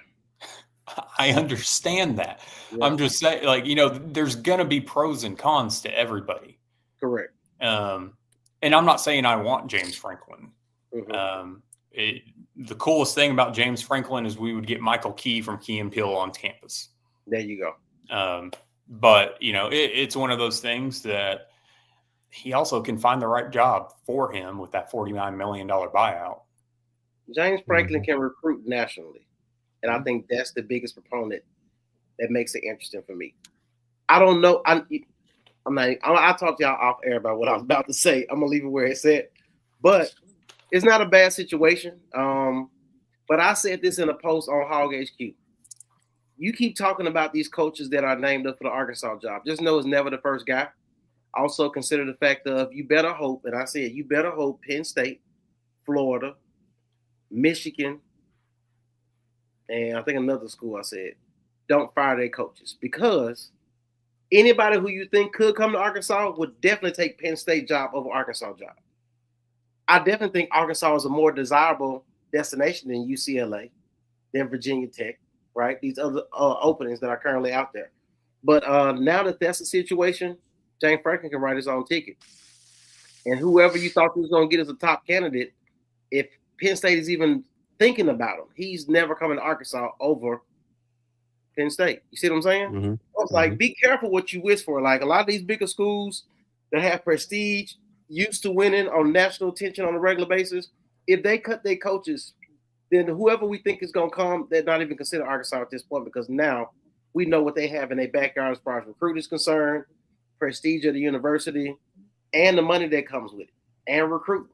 I understand that. Yeah. I'm just saying, like, there's gonna be pros and cons to everybody. Correct. And I'm not saying I want James Franklin. Mm-hmm. The coolest thing about James Franklin is we would get Michael Key from Key and Peele on campus. There you go. But it's one of those things that he also can find the right job for him with that $49 million buyout. James Franklin can recruit nationally. And I think that's the biggest proponent that makes it interesting for me. I don't know. I'll talk to y'all off air about what I was about to say. I'm going to leave it where it's at. But it's not a bad situation. But I said this in a post on Hog HQ. You keep talking about these coaches that are named up for the Arkansas job. Just know it's never the first guy. Also consider the fact of you better hope, and I said you better hope Penn State, Florida, Michigan, and I think another school I said, don't fire their coaches. Because anybody who you think could come to Arkansas would definitely take Penn State job over Arkansas job. I definitely think Arkansas is a more desirable destination than UCLA, than Virginia Tech, right? These other openings that are currently out there. But now that that's the situation, James Franklin can write his own ticket. And whoever you thought he was going to get as a top candidate, if Penn State is even thinking about him, he's never coming to Arkansas over Penn State. You see what I'm saying? Mm-hmm. I was like, be careful what you wish for. Like a lot of these bigger schools that have prestige, used to winning on national attention on a regular basis, if they cut their coaches, then whoever we think is going to come, they're not even consider Arkansas at this point because now we know what they have in their backyard as far as recruiting is concerned, prestige of the university, and the money that comes with it, and recruiting.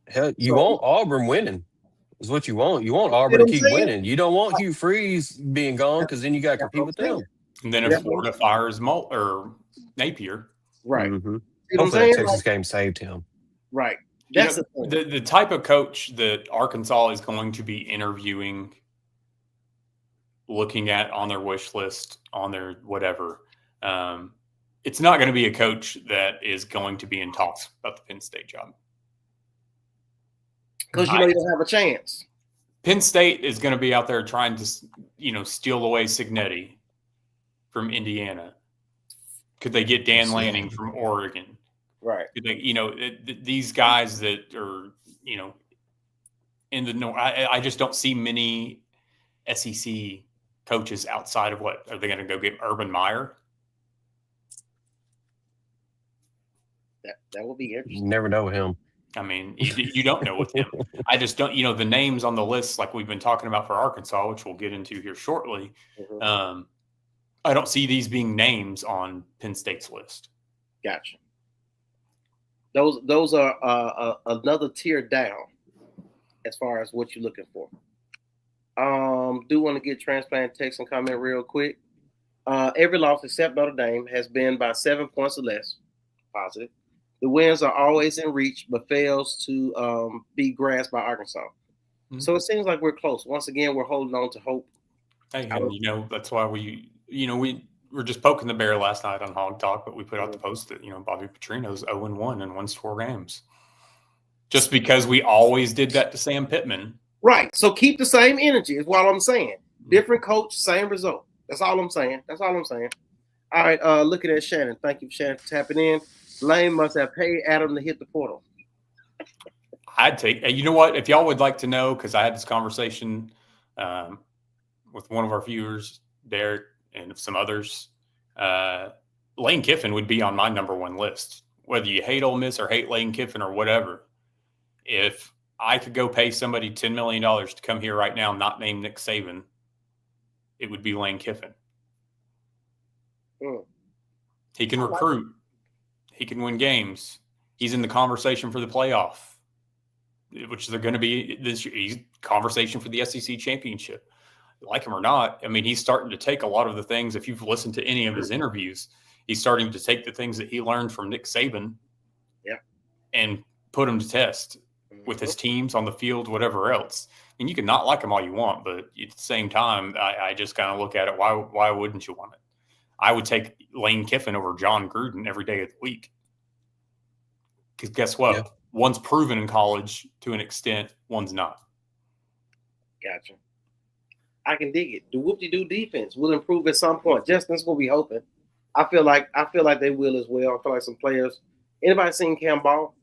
Hell, you want Auburn winning is what you want. You want Auburn to keep winning. You don't want Hugh Freeze being gone because then you got to compete with them. And then if Florida fires or Napier. Right. Mm-hmm. Hopefully that Texas game saved him. Right. That's the type of coach that Arkansas is going to be interviewing, looking at on their wish list, on their whatever. It's not going to be a coach that is going to be in talks about the Penn State job. Because you don't have a chance. Penn State is going to be out there trying to, steal away Signetti from Indiana. Could they get Dan Lanning from Oregon? Right. Could they, these guys that are, in the North, I just don't see many SEC coaches outside of what are they going to go get Urban Meyer? That will be interesting. You never know him. I mean, you don't know with him. I just don't, the names on the list, like we've been talking about for Arkansas, which we'll get into here shortly. Mm-hmm. I don't see these being names on Penn State's list. Gotcha. Those are another tier down as far as what you're looking for. Do want to get transplant text and comment real quick. Every loss except Notre Dame has been by 7 points or less. Positive. The wins are always in reach, but fails to be grasped by Arkansas. Mm-hmm. So it seems like we're close. Once again, we're holding on to hope. Hey, that's why we were just poking the bear last night on Hog Talk, but we put out the post that, Bobby Petrino's 0-1 and wins 4 games. Just because we always did that to Sam Pittman. Right. So keep the same energy is what I'm saying. Different coach, same result. That's all I'm saying. All right, looking at Shannon. Thank you, Shannon, for tapping in. Lane must have paid Adam to hit the portal. I'd take, you know what, if y'all would like to know, because I had this conversation with one of our viewers, Derek, and some others, Lane Kiffin would be on my number 1 list. Whether you hate Ole Miss or hate Lane Kiffin or whatever, if I could go pay somebody $10 million to come here right now, not named Nick Saban, it would be Lane Kiffin. He can recruit. He can win games. He's in the conversation for the playoff, which they're going to be this year. He's conversation for the SEC championship. Like him or not, I mean, he's starting to take a lot of the things. If you've listened to any of his interviews, he's starting to take the things that he learned from Nick Saban. Yeah. and put him to test with his teams on the field, whatever else. And you can not like him all you want, but at the same time, I just kind of look at it. Why wouldn't you want it? I would take Lane Kiffin over John Gruden every day of the week. Because guess what? Yeah. One's proven in college to an extent, one's not. Gotcha. I can dig it. The whoop-de-doo defense will improve at some point. Justin's what we hoping. I feel like they will as well. I feel like some players. Anybody seen Cam Ball?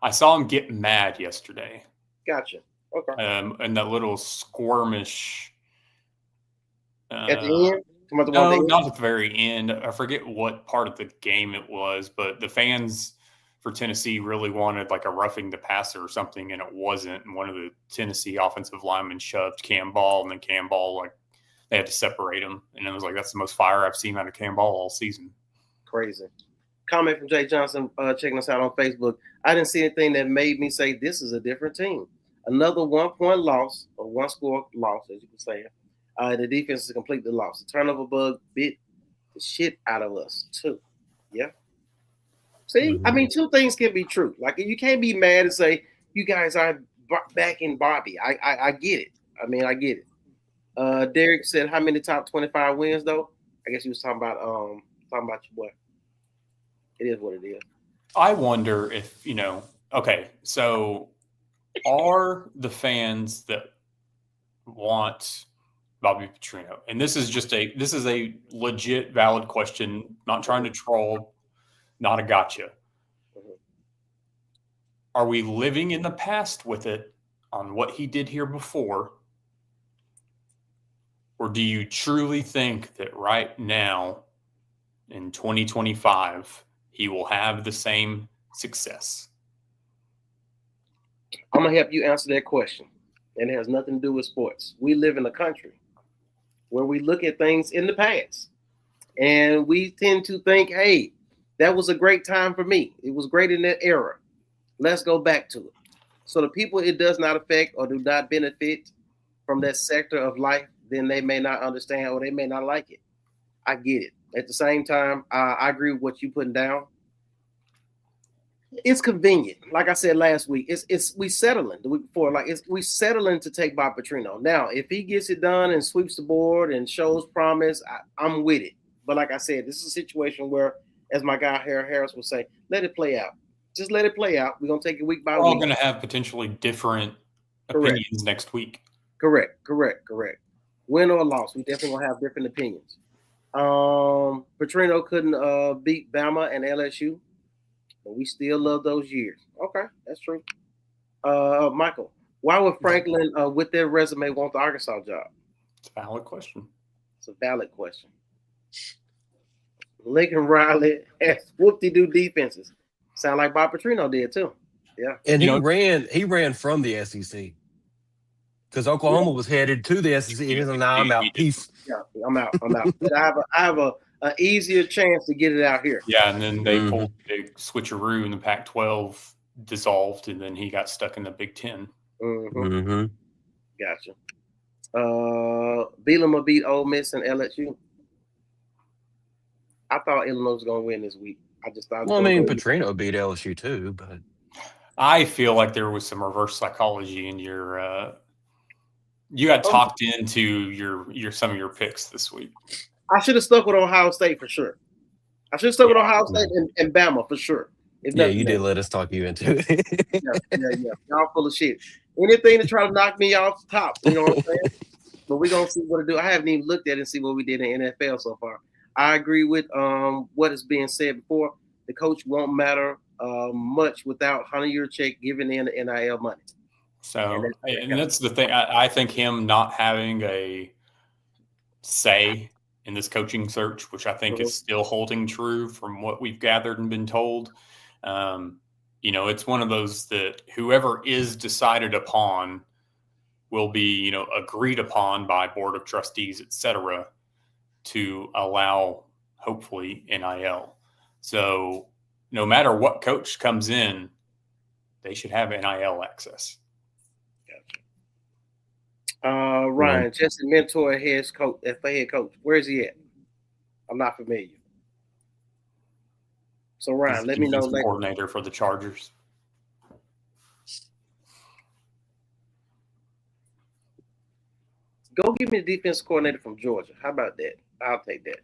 I saw him get mad yesterday. Gotcha. Okay. And that little skirmish. At the end? No, not at the very end. I forget what part of the game it was, but the fans for Tennessee really wanted like a roughing the passer or something, and it wasn't. And one of the Tennessee offensive linemen shoved Cam Ball, and then Cam Ball, like, they had to separate him. And it was like, that's the most fire I've seen out of Cam Ball all season. Crazy. Comment from Jay Johnson checking us out on Facebook. I didn't see anything that made me say this is a different team. Another 1-point loss, or one-score loss, as you can say. The defense is completely lost. The turnover bug bit the shit out of us, too. Yeah. See, I mean, two things can be true. Like, you can't be mad and say, you guys are back in Bobby. I get it. I mean, I get it. Derek said, how many top 25 wins, though? I guess he was talking about your boy. It is what it is. I wonder if, okay, so are the fans that want Bobby Petrino, and this is a legit valid question, not trying to troll, not a gotcha. Are we living in the past with it on what he did here before? Or do you truly think that right now in 2025, he will have the same success? I'm going to help you answer that question. And it has nothing to do with sports. We live in a country where we look at things in the past and we tend to think, hey, that was a great time for me. It was great in that era. Let's go back to it. So the people it does not affect or do not benefit from that sector of life, then they may not understand or they may not like it. I get it. At the same time, I agree with what you're putting down. It's convenient. Like I said last week, we settling the week before. Like we settling to take Bob Petrino. Now, if he gets it done and sweeps the board and shows promise, I'm with it. But like I said, this is a situation where, as my guy Harris would say, let it play out. Just let it play out. We're gonna take it week by week. We're all gonna have potentially different opinions next week. Correct. Win or loss, we definitely gonna have different opinions. Petrino couldn't beat Bama and LSU. But we still love those years. Okay, that's true. Michael, why would Franklin, with their resume, want the Arkansas job? It's a valid question. It's a valid question. Lincoln Riley has whoop-de-doo defenses. Sound like Bob Petrino did too. Yeah. And he ran from the SEC. Because Oklahoma was headed to the SEC. He was now I'm out. Peace. Yeah, I'm out. But I have an easier chance to get it out here. Yeah, and then they pulled a big switcheroo, and the Pac-12 dissolved, and then he got stuck in the Big Ten. Gotcha. Bielema beat Ole Miss and LSU. I thought Illinois was going to win this week. I just thought. Well, I mean, Petrino beat LSU too, but I feel like there was some reverse psychology in your. You got talked into your some of your picks this week. I should have stuck with Ohio State for sure. I should have stuck with Ohio State and Bama for sure. Yeah, you did let us talk you into it. yeah. Y'all full of shit. Anything to try to knock me off the top, you know what I'm saying? But we're going to see what to do. I haven't even looked at it and see what we did in NFL so far. I agree with what is being said before. The coach won't matter much without Hunter Yurchek giving in the NIL money. So, and that's the thing. I think him not having a say in this coaching search, which I think is still holding true from what we've gathered and been told. It's one of those that whoever is decided upon will be, agreed upon by board of trustees, et cetera, to allow hopefully NIL. So no matter what coach comes in, they should have NIL access. Ryan, Jesse Mentor, head coach. Where is he at? I'm not familiar. So Ryan, let me know. Coordinator for the Chargers. Go give me the defense coordinator from Georgia. How about that? I'll take that.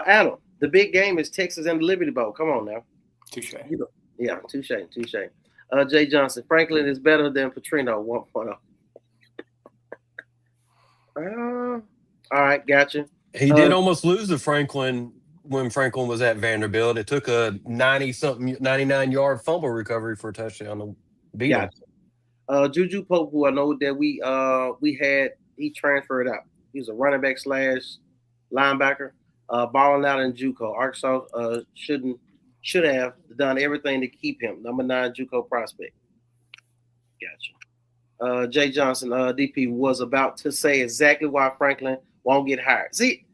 Adam, the big game is Texas and the Liberty Bowl. Come on now. Touche. Yeah, touche. Jay Johnson, Franklin is better than Petrino 1.0. All right, gotcha. He did almost lose to Franklin when Franklin was at Vanderbilt. It took a 99-yard fumble recovery for a touchdown to beat him. Juju Pope, who I know that we had, he transferred out. He was a running back / linebacker, balling out in JUCO. Arkansas should have done everything to keep him. Number 9 JUCO prospect. Gotcha. Jay Johnson, DP was about to say exactly why Franklin won't get hired. See,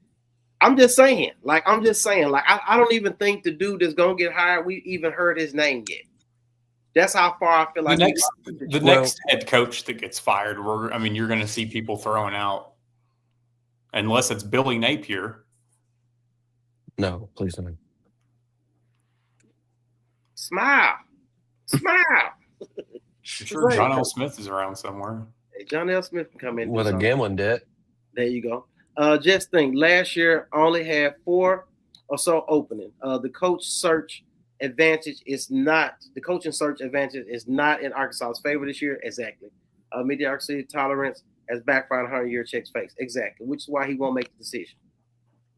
I'm just saying. I don't even think the dude that's gonna get hired, we even heard his name yet. That's how far I feel like the next head coach that gets fired, you're going to see people throwing out, unless it's Billy Napier. No, please don't. Smile. Sure, John L. Smith is around somewhere. Hey, John L. Smith can come in with a gambling debt. There you go. Just think, last year only had 4 or so opening. The coaching search advantage is not in Arkansas's favor this year. Exactly. Mediocrity tolerance has backfired 100-year checks face. Exactly. Which is why he won't make the decision.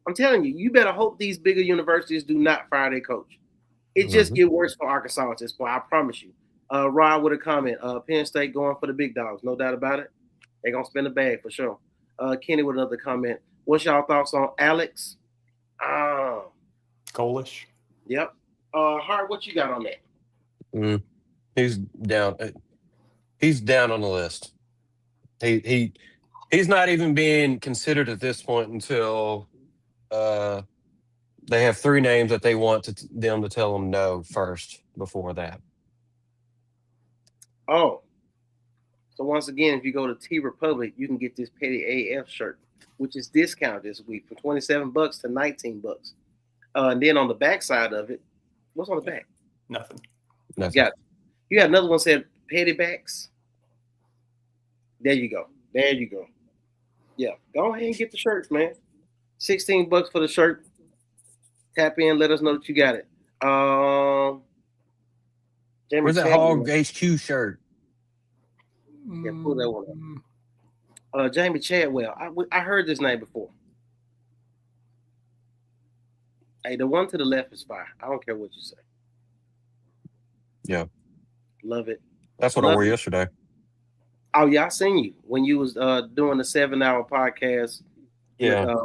I'm telling you, you better hope these bigger universities do not fire their coach. It just get worse for Arkansas at this point. I promise you. Rod with a comment. Penn State going for the big dogs. No doubt about it. They're going to spend a bag for sure. Kenny with another comment. What's y'all thoughts on Alex? Colish. Yep. Hart, what you got on that? He's down. He's down on the list. He's not even being considered at this point until they have 3 names that they want them to tell them no first before that. Oh. So once again, if you go to T Republic, you can get this Petty AF shirt, which is discounted this week from $27 to $19. And then on the back side of it, what's on the back? Nothing. You got another one said Petty Backs. There you go. Yeah, go ahead and get the shirts, man. $16 for the shirt. Tap in, let us know that you got it. Where's that Hog HQ shirt? Yeah, pull that one up. Jamie Chadwell. I heard this name before. Hey, the one to the left is fire. I don't care what you say. Yeah. Love it. That's what I wore yesterday. Oh, yeah, I seen you when you was doing the 7-hour podcast. Yeah.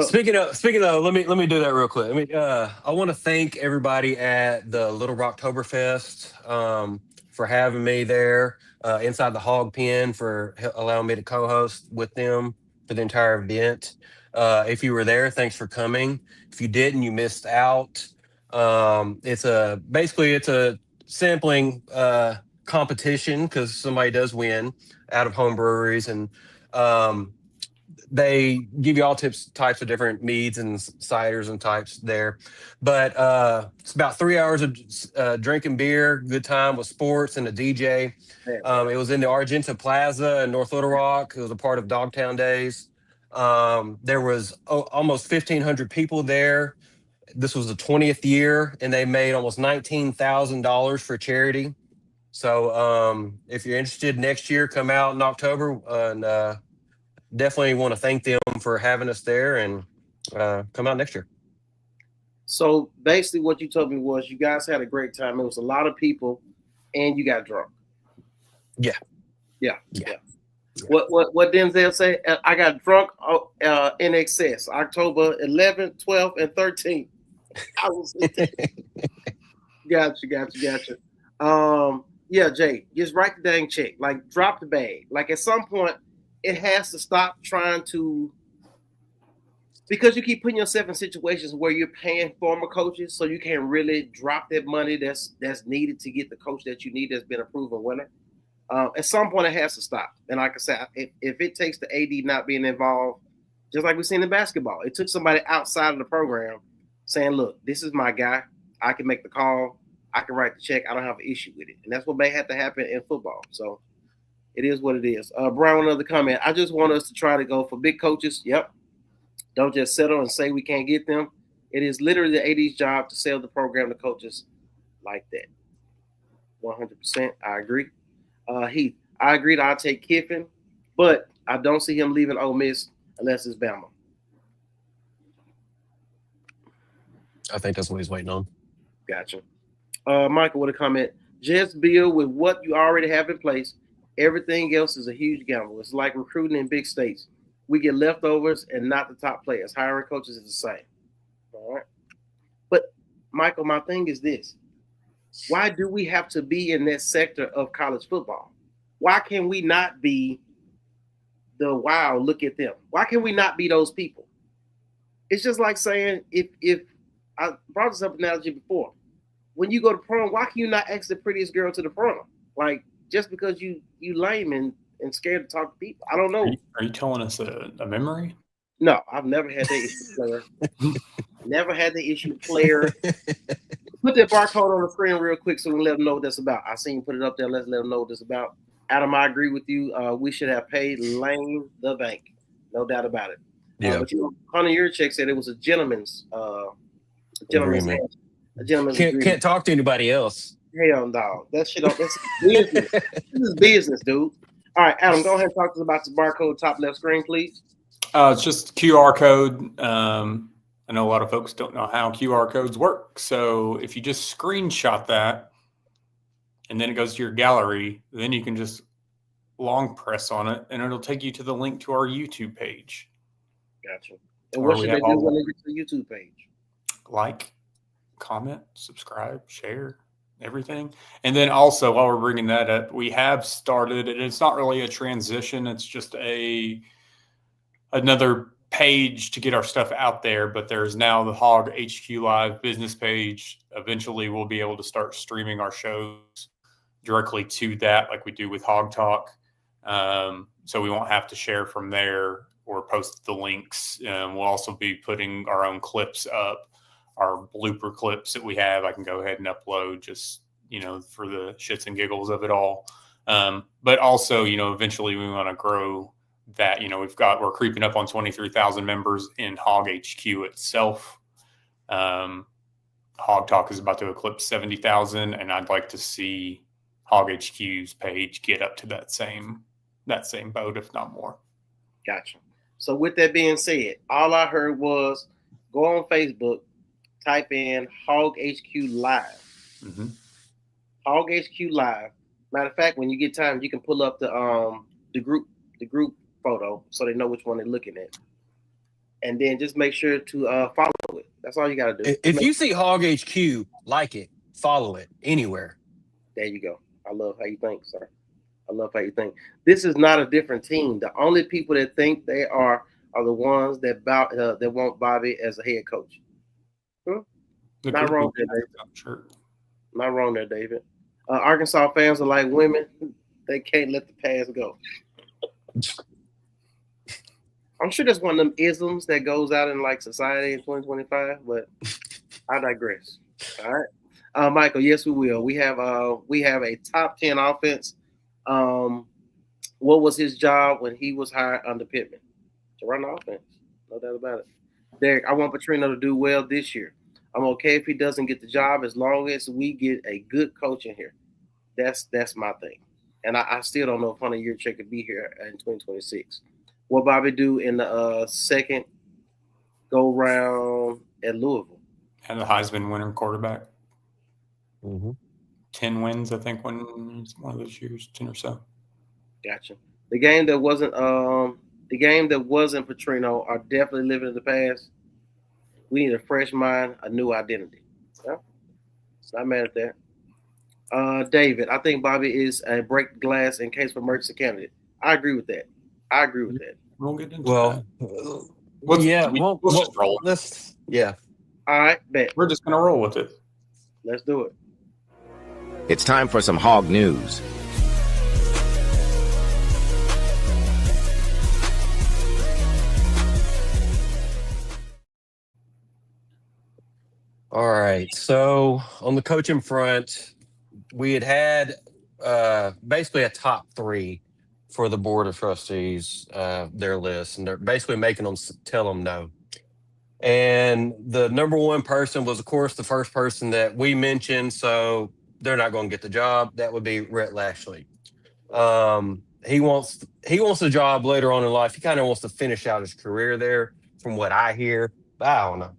Speaking of, let me do that real quick. I want to thank everybody at the Little Rocktoberfest for having me there inside the hog pen, for allowing me to co-host with them for the entire event. If you were there, thanks for coming. If you didn't, you missed out. It's a sampling competition, because somebody does win out of home breweries, and they give you all types of different meads and ciders and types there. But it's about 3 hours of drinking beer, good time with sports and a DJ. It was in the Argenta Plaza in North Little Rock. It was a part of Dogtown Days. There was almost 1,500 people there. This was the 20th year, and they made almost $19,000 for charity. So if you're interested next year, come out in October, and definitely want to thank them for having us there, and come out next year. So basically what you told me was you guys had a great time. It was a lot of people, and you got drunk. Yeah. What Denzel say? I got drunk in excess. October 11th, 12th, and 13th. I was Gotcha. Yeah, Jay, just write the dang check. Like, drop the bag. Like, at some point, it has to stop trying to, because you keep putting yourself in situations where you're paying former coaches, so you can't really drop that money that's needed to get the coach that you need that's been a proven winner. At some point, it has to stop. And like I said, if it takes the AD not being involved, just like we've seen in basketball, it took somebody outside of the program saying, look, this is my guy. I can make the call. I can write the check. I don't have an issue with it. And that's what may have to happen in football. So it is what it is. Brian, another comment. I just want us to try to go for big coaches. Yep. Don't just settle and say we can't get them. It is literally the AD's job to sell the program to coaches like that. 100%. I agree. Heath, I agreed. I'll take Kiffin, but I don't see him leaving Ole Miss unless it's Bama. I think that's what he's waiting on. Gotcha. Michael with a comment. Just build with what you already have in place. Everything else is a huge gamble. It's like recruiting in big states. We get leftovers and not the top players. Hiring coaches is the same. All right. But Michael, my thing is this. Why do we have to be in that sector of college football? Why can we not be the wow, look at them? Why can we not be those people? It's just like saying if I brought this up analogy before. When you go to prom, why can you not ask the prettiest girl to the prom? Like, just because you lame and scared to talk to people. I don't know. Are you telling us a memory? No, I've never had that issue, player. Never had the issue, player. Put that barcode on the screen real quick so we can let them know what that's about. I seen you put it up there. Let's let them know what that's about. Adam, I agree with you. We should have paid Lane the bank. No doubt about it. Yeah. But Hunter Yurchek said it was a gentleman's Agreement. Can't talk to anybody else. Hell no. That shit that's business. This is business, dude. All right, Adam, go ahead and talk to us about the barcode top left screen, please. It's just QR code. I know a lot of folks don't know how QR codes work. So if you just screenshot that and then it goes to your gallery, then you can just long press on it and it'll take you to the link to our YouTube page. Gotcha. And what should they do when they get to the YouTube page? Like, comment, subscribe, share, everything. And then also, while we're bringing that up, we have started, and it's not really a transition. It's just another page to get our stuff out there. But there's now the Hog HQ Live business page. Eventually, we'll be able to start streaming our shows directly to that, like we do with Hog Talk. So we won't have to share from there or post the links. We'll also be putting our own clips up. Our blooper clips that we have, I can go ahead and upload just, for the shits and giggles of it all. But also, eventually we want to grow that. We're creeping up on 23,000 members in Hog HQ itself. Hog Talk is about to eclipse 70,000, and I'd like to see Hog HQ's page get up to that same boat, if not more. Gotcha. So with that being said, all I heard was go on Facebook, type in Hog HQ Live. Mm-hmm. Hog HQ Live. Matter of fact, when you get time, you can pull up the group photo so they know which one they're looking at. And then just make sure to follow it. That's all you got to do. If you see Hog HQ, like it, follow it anywhere. There you go. I love how you think, sir. I love how you think. This is not a different team. The only people that think they are the ones that want Bobby as a head coach. Not wrong there, David. Sure. Not wrong there, David. Arkansas fans are like women. They can't let the past go. I'm sure that's one of them isms that goes out in like society in 2025, but I digress. All right. Michael, yes, we will. We have a top 10 offense. What was his job when he was hired under Pittman? To run the offense. No doubt about it. Derek, I want Petrino to do well this year. I'm okay if he doesn't get the job as long as we get a good coach in here. That's my thing. And I still don't know if Hunter Yurchek could be here in 2026. What Bobby do in the second go round at Louisville? And the Heisman winner quarterback. Mm-hmm. 10 wins, I think, one of those years, 10 or so. Gotcha. The game that wasn't Petrino are definitely living in the past. We need a fresh mind, a new identity. Yeah? Not mad at that. David, I think Bobby is a break glass in case of emergency candidate. I agree with that. We'll get into Well, that. let's just roll. Yeah. All right, bet. We're just going to roll with it. Let's do it. It's time for some Hog news. All right. So on the coaching front, we had basically a top 3 for the board of trustees, their list, and they're basically making them tell them no. And the number 1 person was, of course, the first person that we mentioned. So they're not going to get the job. That would be Rhett Lashley. He wants a job later on in life. He kind of wants to finish out his career there, from what I hear. But I don't know.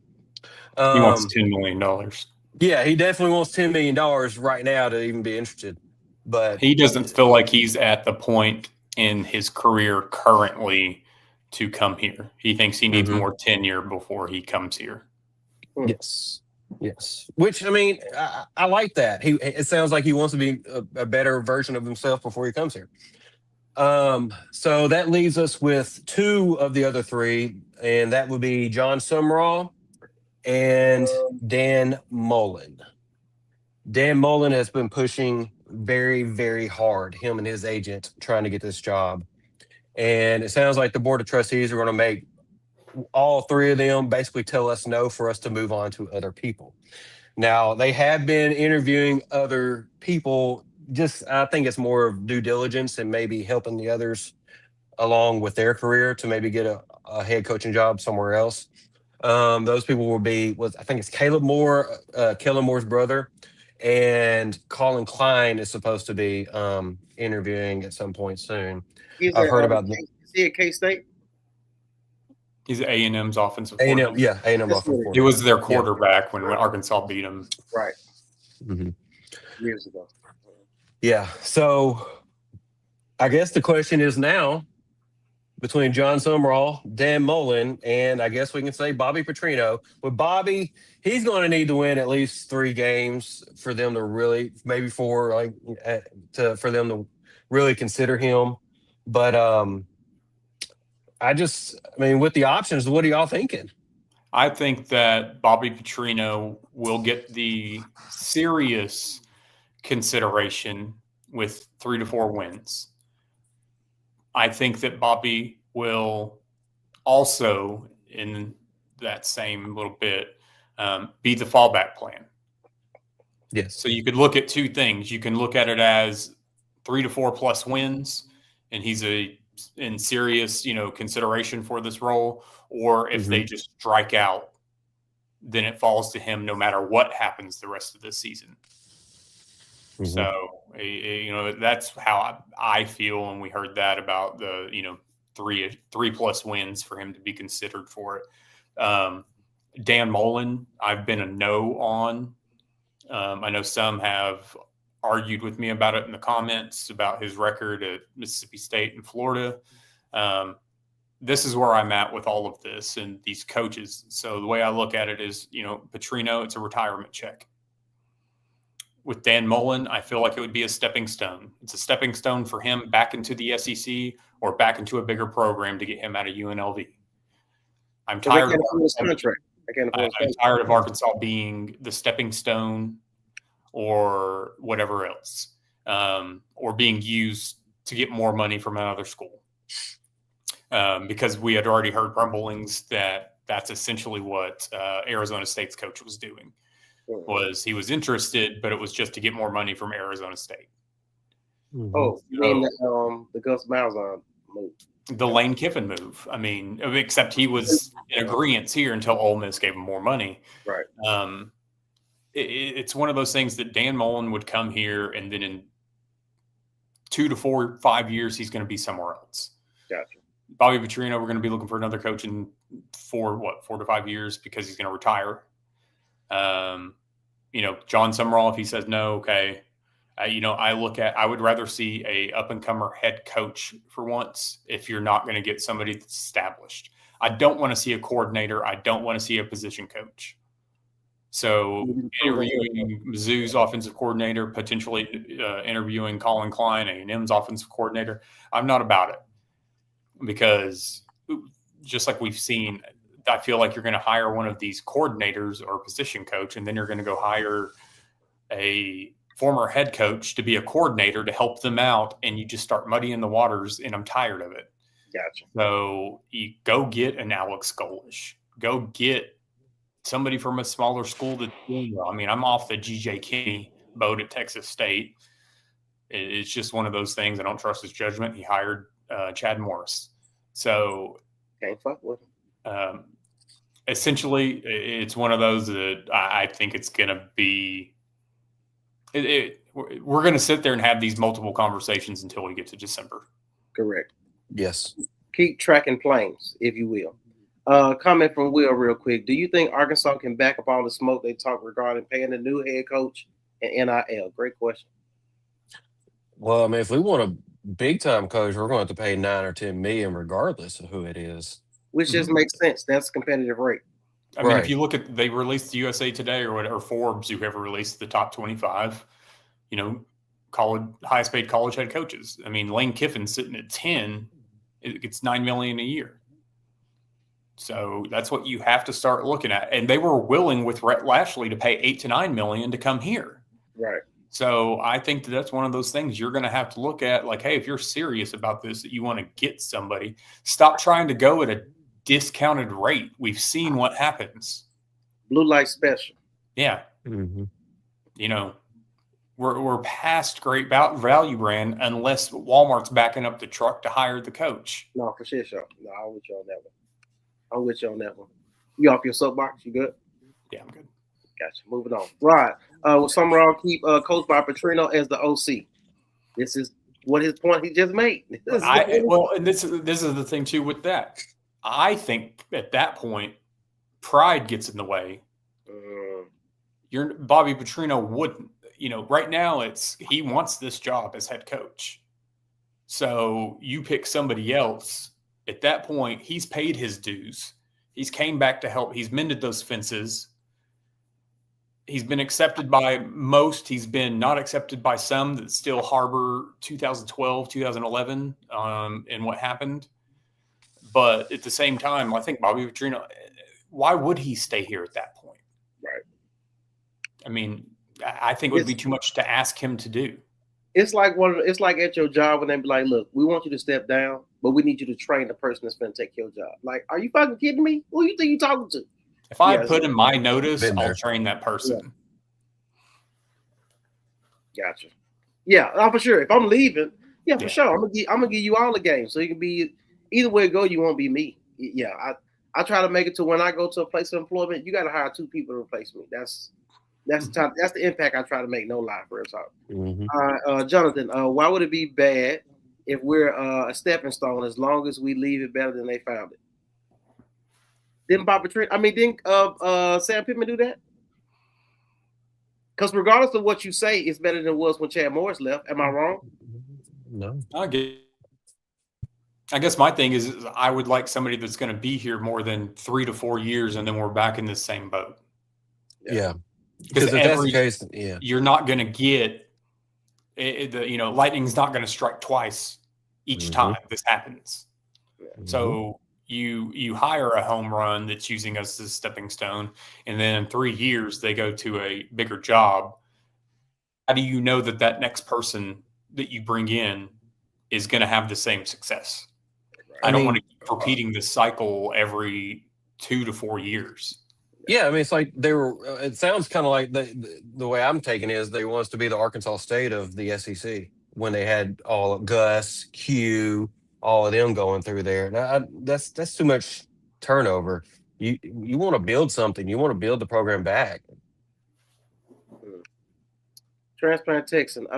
He wants $10 million. Yeah, he definitely wants $10 million right now to even be interested. But he doesn't feel like he's at the point in his career currently to come here. He thinks he needs more tenure before he comes here. Yes. Which, I mean, I like that. It sounds like he wants to be a better version of himself before he comes here. So that leaves us with 2 of the other 3, and that would be John Sumrall and Dan Mullen. Dan Mullen has been pushing very, very hard, him and his agent, trying to get this job. And it sounds like the board of trustees are going to make all 3 of them basically tell us no for us to move on to other people. Now, they have been interviewing other people. I think it's more of due diligence and maybe helping the others along with their career to maybe get a head coaching job somewhere else. Those people will be, I think it's Caleb Moore, Kellen Moore's brother, and Colin Klein is supposed to be interviewing at some point soon. I've heard about them. Is he at K-State? He's A&M's offensive A&M, coordinator. A&M offensive coordinator. He was their quarterback when Arkansas beat him. Right. Mm-hmm. Years ago. Yeah. So I guess the question is now, between John Sumrall, Dan Mullen, and I guess we can say Bobby Petrino. With Bobby, he's going to need to win at least 3 games for them to really, maybe 4, for them to really consider him. But with the options, what are y'all thinking? I think that Bobby Petrino will get the serious consideration with 3 to 4 wins. I think that Bobby will also, in that same little bit, be the fallback plan. Yes. So you could look at 2 things. You can look at it as 3 to 4 plus wins, and he's in serious, consideration for this role. Or if they just strike out, then it falls to him no matter what happens the rest of this season. So, that's how I feel when we heard that about the, 3 plus wins for him to be considered for it. Dan Mullen, I've been a no on. I know some have argued with me about it in the comments about his record at Mississippi State and Florida. This is where I'm at with all of this and these coaches. So the way I look at it is, Petrino, it's a retirement check. With Dan Mullen, I feel like it would be a stepping stone. It's a stepping stone for him back into the SEC or back into a bigger program to get him out of UNLV. I'm tired of Arkansas being the stepping stone or whatever else, or being used to get more money from another school. Because we had already heard rumblings that that's essentially what Arizona State's coach was doing. Was he was interested, but it was just to get more money from Arizona State. Oh, you mean the Gus Malzahn move? The Lane Kiffin move. I mean, except he was in agreement here until Ole Miss gave him more money. Right. It's one of those things that Dan Mullen would come here, and then in 2 to 4, 5 years, he's going to be somewhere else. Gotcha. Bobby Petrino, we're going to be looking for another coach in 4 to 5 years because he's going to retire. John Sumrall, if he says no, okay. I would rather see a up-and-comer head coach for once if you're not going to get somebody that's established. I don't want to see a coordinator. I don't want to see a position coach. So interviewing Mizzou's offensive coordinator, potentially interviewing Colin Klein, A&M's offensive coordinator, I'm not about it. Because just like we've seen, I feel like you're going to hire one of these coordinators or position coach, and then you're going to go hire a former head coach to be a coordinator to help them out, and you just start muddying the waters, and I'm tired of it. Gotcha. So you go get an Alex Golesh. Go get somebody from a smaller school that's doing well. I mean, I'm off the G.J. Kinney boat at Texas State. It's just one of those things. I don't trust his judgment. He hired Chad Morris. So can't fuck with him. Essentially, it's one of those that I think it's going to be we're going to sit there and have these multiple conversations until we get to December. Correct. Yes. Keep tracking planes, if you will. Comment from Will real quick. Do you think Arkansas can back up all the smoke they talk regarding paying the new head coach and NIL? Great question. Well, I mean, if we want a big time coach, we're going to have to pay $9 or $10 million regardless of who it is. Which just makes sense. That's competitive rate. I mean, if you look at, they released the USA Today or whatever, Forbes, whoever released the top 25, highest paid college head coaches. I mean, Lane Kiffin's sitting at 10. It gets $9 million a year. So that's what you have to start looking at. And they were willing with Rhett Lashley to pay $8 to $9 million to come here. Right. So I think that's one of those things you're going to have to look at. Like, hey, if you're serious about this, that you want to get somebody, stop trying to go at a discounted rate. We've seen what happens. Blue light special. Yeah. Mm-hmm. We're past great value brand unless Walmart's backing up the truck to hire the coach. No, for sure. No, I'm with you on that one. You off your soapbox? You good? Yeah, I'm good. Gotcha. Moving on. Right. Will Summerall keep Coach by Petrino as the OC? This is what his point he just made. And this is the thing too with that. I think at that point, pride gets in the way. Bobby Petrino wouldn't. Right now he wants this job as head coach. So you pick somebody else. At that point, he's paid his dues. He's came back to help. He's mended those fences. He's been accepted by most. He's been not accepted by some that still harbor 2012, 2011, and what happened. But at the same time, I think Bobby Petrino, why would he stay here at that point? Right. I mean, I think it would be too much to ask him to do. It's like it's like at your job when they be like, look, we want you to step down, but we need you to train the person that's going to take your job. Like, are you fucking kidding me? Who you think you talking to? If I put in my notice, I'll train that person. Yeah. Gotcha. Yeah, for sure. If I'm leaving, for sure. I'm gonna give you all the games. So you can be either way it go, you won't be me. Yeah. I try to make it to when I go to a place of employment, you gotta hire 2 people to replace me. That's the impact I try to make, no lie, for talk. Mm-hmm. Jonathan, why would it be bad if we're a stepping stone as long as we leave it better than they found it? Didn't Sam Pittman do that? Because regardless of what you say, it's better than it was when Chad Morris left. Am I wrong? No. I guess my thing is I would like somebody that's going to be here more than 3 to 4 years, and then we're back in the same boat. Yeah. Because if that's the case, you're not going to get lightning's not going to strike twice each time this happens. Mm-hmm. So you hire a home run that's using us as a stepping stone, and then in 3 years they go to a bigger job. How do you know that next person that you bring in is going to have the same success? I don't want to keep repeating this cycle every 2 to 4 years. Yeah, I mean, it's like it sounds kind of like the way I'm taking it is they want us to be the Arkansas State of the SEC when they had all Gus, Q, all of them going through there. Now, that's too much turnover. You want to build something. You want to build the program back. Transplant Texan.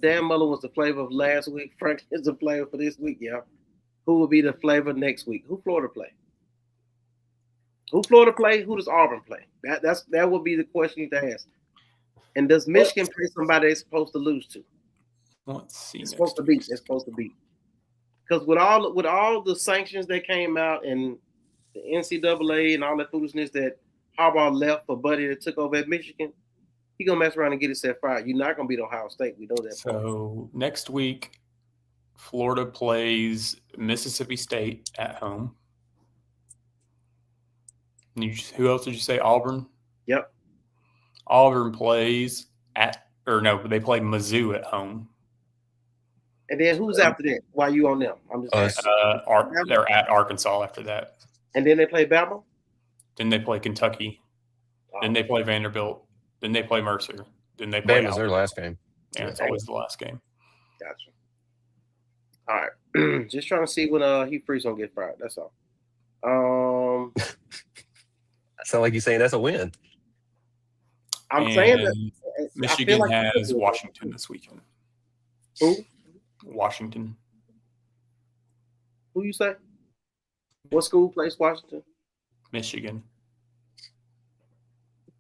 Dan Muller was the flavor of last week. Frank is the flavor for this week, yeah. Who will be the flavor next week? Who Florida play? Who Florida play? Who does Auburn play? That would be the question you need to ask. And does Michigan play somebody they're supposed to lose to? Let's see. It's supposed to beat. It's supposed to beat. Because with all the sanctions that came out and the NCAA and all that foolishness that Harbaugh left for Buddy that took over at Michigan, he gonna mess around and get himself fired. You're not gonna beat Ohio State. We know that. So next week, Florida plays Mississippi State at home. Who else did you say? Auburn? Yep. Auburn plays they play Mizzou at home. And then who's after that? Why are you on them? I'm just they're at Arkansas after that. And then they play Bama? Then they play Kentucky. Then they play Vanderbilt. Then they play Mercer. Then they play Bama's their last game. Yeah, it's always the last game. Gotcha. All right. Just trying to see when Hugh Freeze gonna get fired. That's all. Sound like you're saying that's a win. I'm saying that Michigan has Washington this weekend. Who? Washington. Who you say? What school plays Washington? Michigan.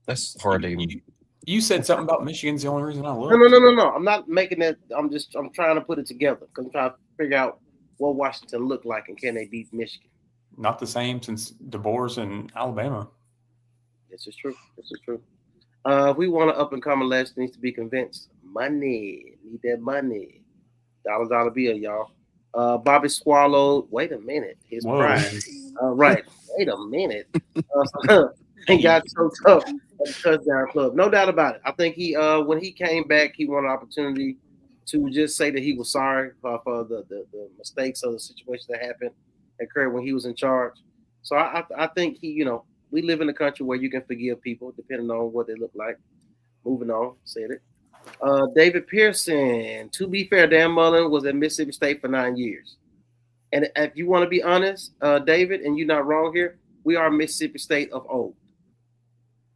That's hard to even. You said something about Michigan's the only reason I looked. No. I'm not making that. I'm trying to put it together because I'm trying to figure out what Washington looked like and can they beat Michigan. Not the same since DeBoer's in Alabama. This is true. If we want an up and coming legend, needs to be convinced. Money. Need that money. Dollar bill, y'all. Bobby swallowed. Wait a minute. His pride. Right. Wait a minute. He got so tough at the touchdown club. No doubt about it. I think he when he came back, he wanted an opportunity to just say that he was sorry for the mistakes or the situation that occurred when he was in charge. So I think we live in a country where you can forgive people depending on what they look like. Moving on, said it. David Pearson. To be fair, Dan Mullen was at Mississippi State for 9 years. And if you want to be honest, David, and you're not wrong here, we are Mississippi State of old.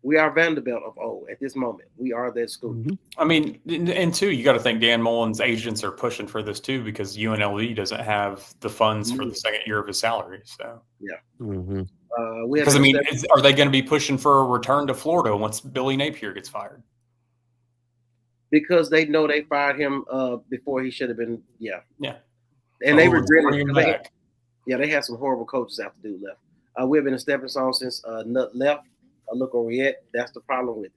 We are Vanderbilt of old at this moment. We are that school. Mm-hmm. I mean, and two, you got to think Dan Mullen's agents are pushing for this too because UNLV doesn't have the funds for the second year of his salary. So yeah. Mm-hmm. Because are they going to be pushing for a return to Florida once Billy Napier gets fired? Because they know they fired him before he should have been. Yeah. And they regret it. They had some horrible coaches after dude left. We've been a stepping stone since Nut left. Look where we at. That's the problem with it.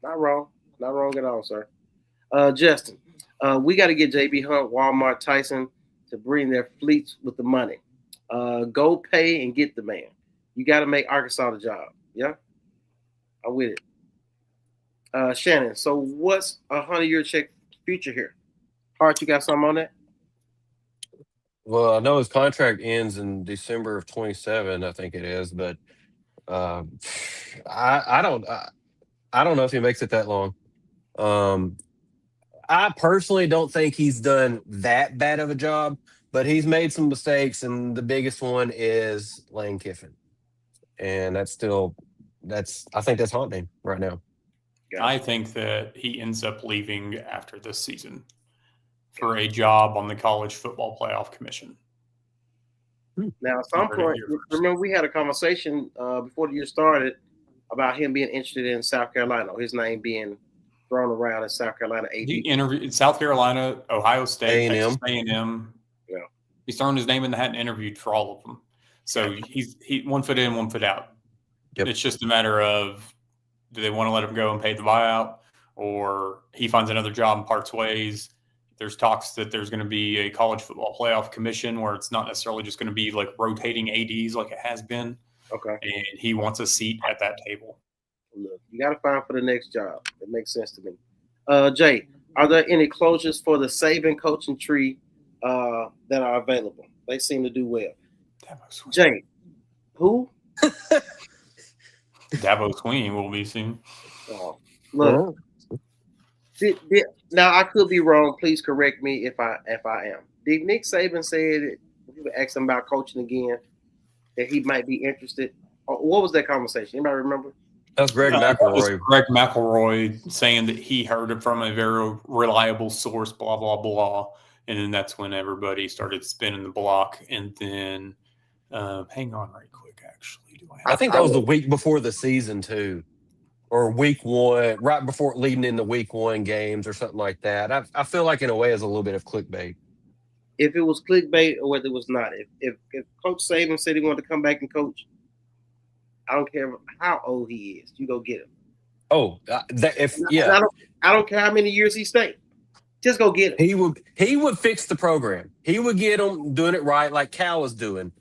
Not wrong at all, sir. Justin, we got to get JB Hunt, Walmart, Tyson to bring their fleets with the money. Go pay and get the man. You got to make Arkansas the job. Yeah, I'm with it. Shannon, so what's a 100-year check future here? Hart, you got something on that? Well, I know his contract ends in December of 27, I think it is, but I don't know if he makes it that long. I personally don't think he's done that bad of a job, but he's made some mistakes, and the biggest one is Lane Kiffin, and I think that's haunting right now. I think that he ends up leaving after this season for a job on the College Football Playoff Commission. Now, at some point, remember we had a conversation before the year started about him being interested in South Carolina, or his name being thrown around in South Carolina. He interviewed South Carolina, Ohio State, A&M. Texas A&M. Yeah, he's thrown his name in the hat and interviewed for all of them. So he's 1 foot in, 1 foot out. Yep. It's just a matter of do they want to let him go and pay the buyout, or he finds another job and parts ways. There's talks that there's going to be a College Football Playoff Commission where it's not necessarily just going to be like rotating ADs like it has been. Okay. And he wants a seat at that table. Look, you got to find for the next job. It makes sense to me. Jay, are there any closures for the Saban coaching tree that are available? They seem to do well. Jay, who? Dabo Sweeney will be soon. Look. Now I could be wrong. Please correct me if I am. Did Nick Saban say that people asked him about coaching again that he might be interested? What was that conversation? Anybody remember? That's Greg McElroy. Greg McElroy saying that he heard it from a very reliable source. Blah blah blah, and then that's when everybody started spinning the block. And then, hang on, right quick. Actually, I think that was the week before the season too. Or week one, right before leading into week one games or something like that. I feel like in a way it's a little bit of clickbait. If it was clickbait or whether it was not. If Coach Saban said he wanted to come back and coach, I don't care how old he is. You go get him. Oh, I don't care how many years he stayed. Just go get him. He would fix the program. He would get them doing it right like Cal was doing.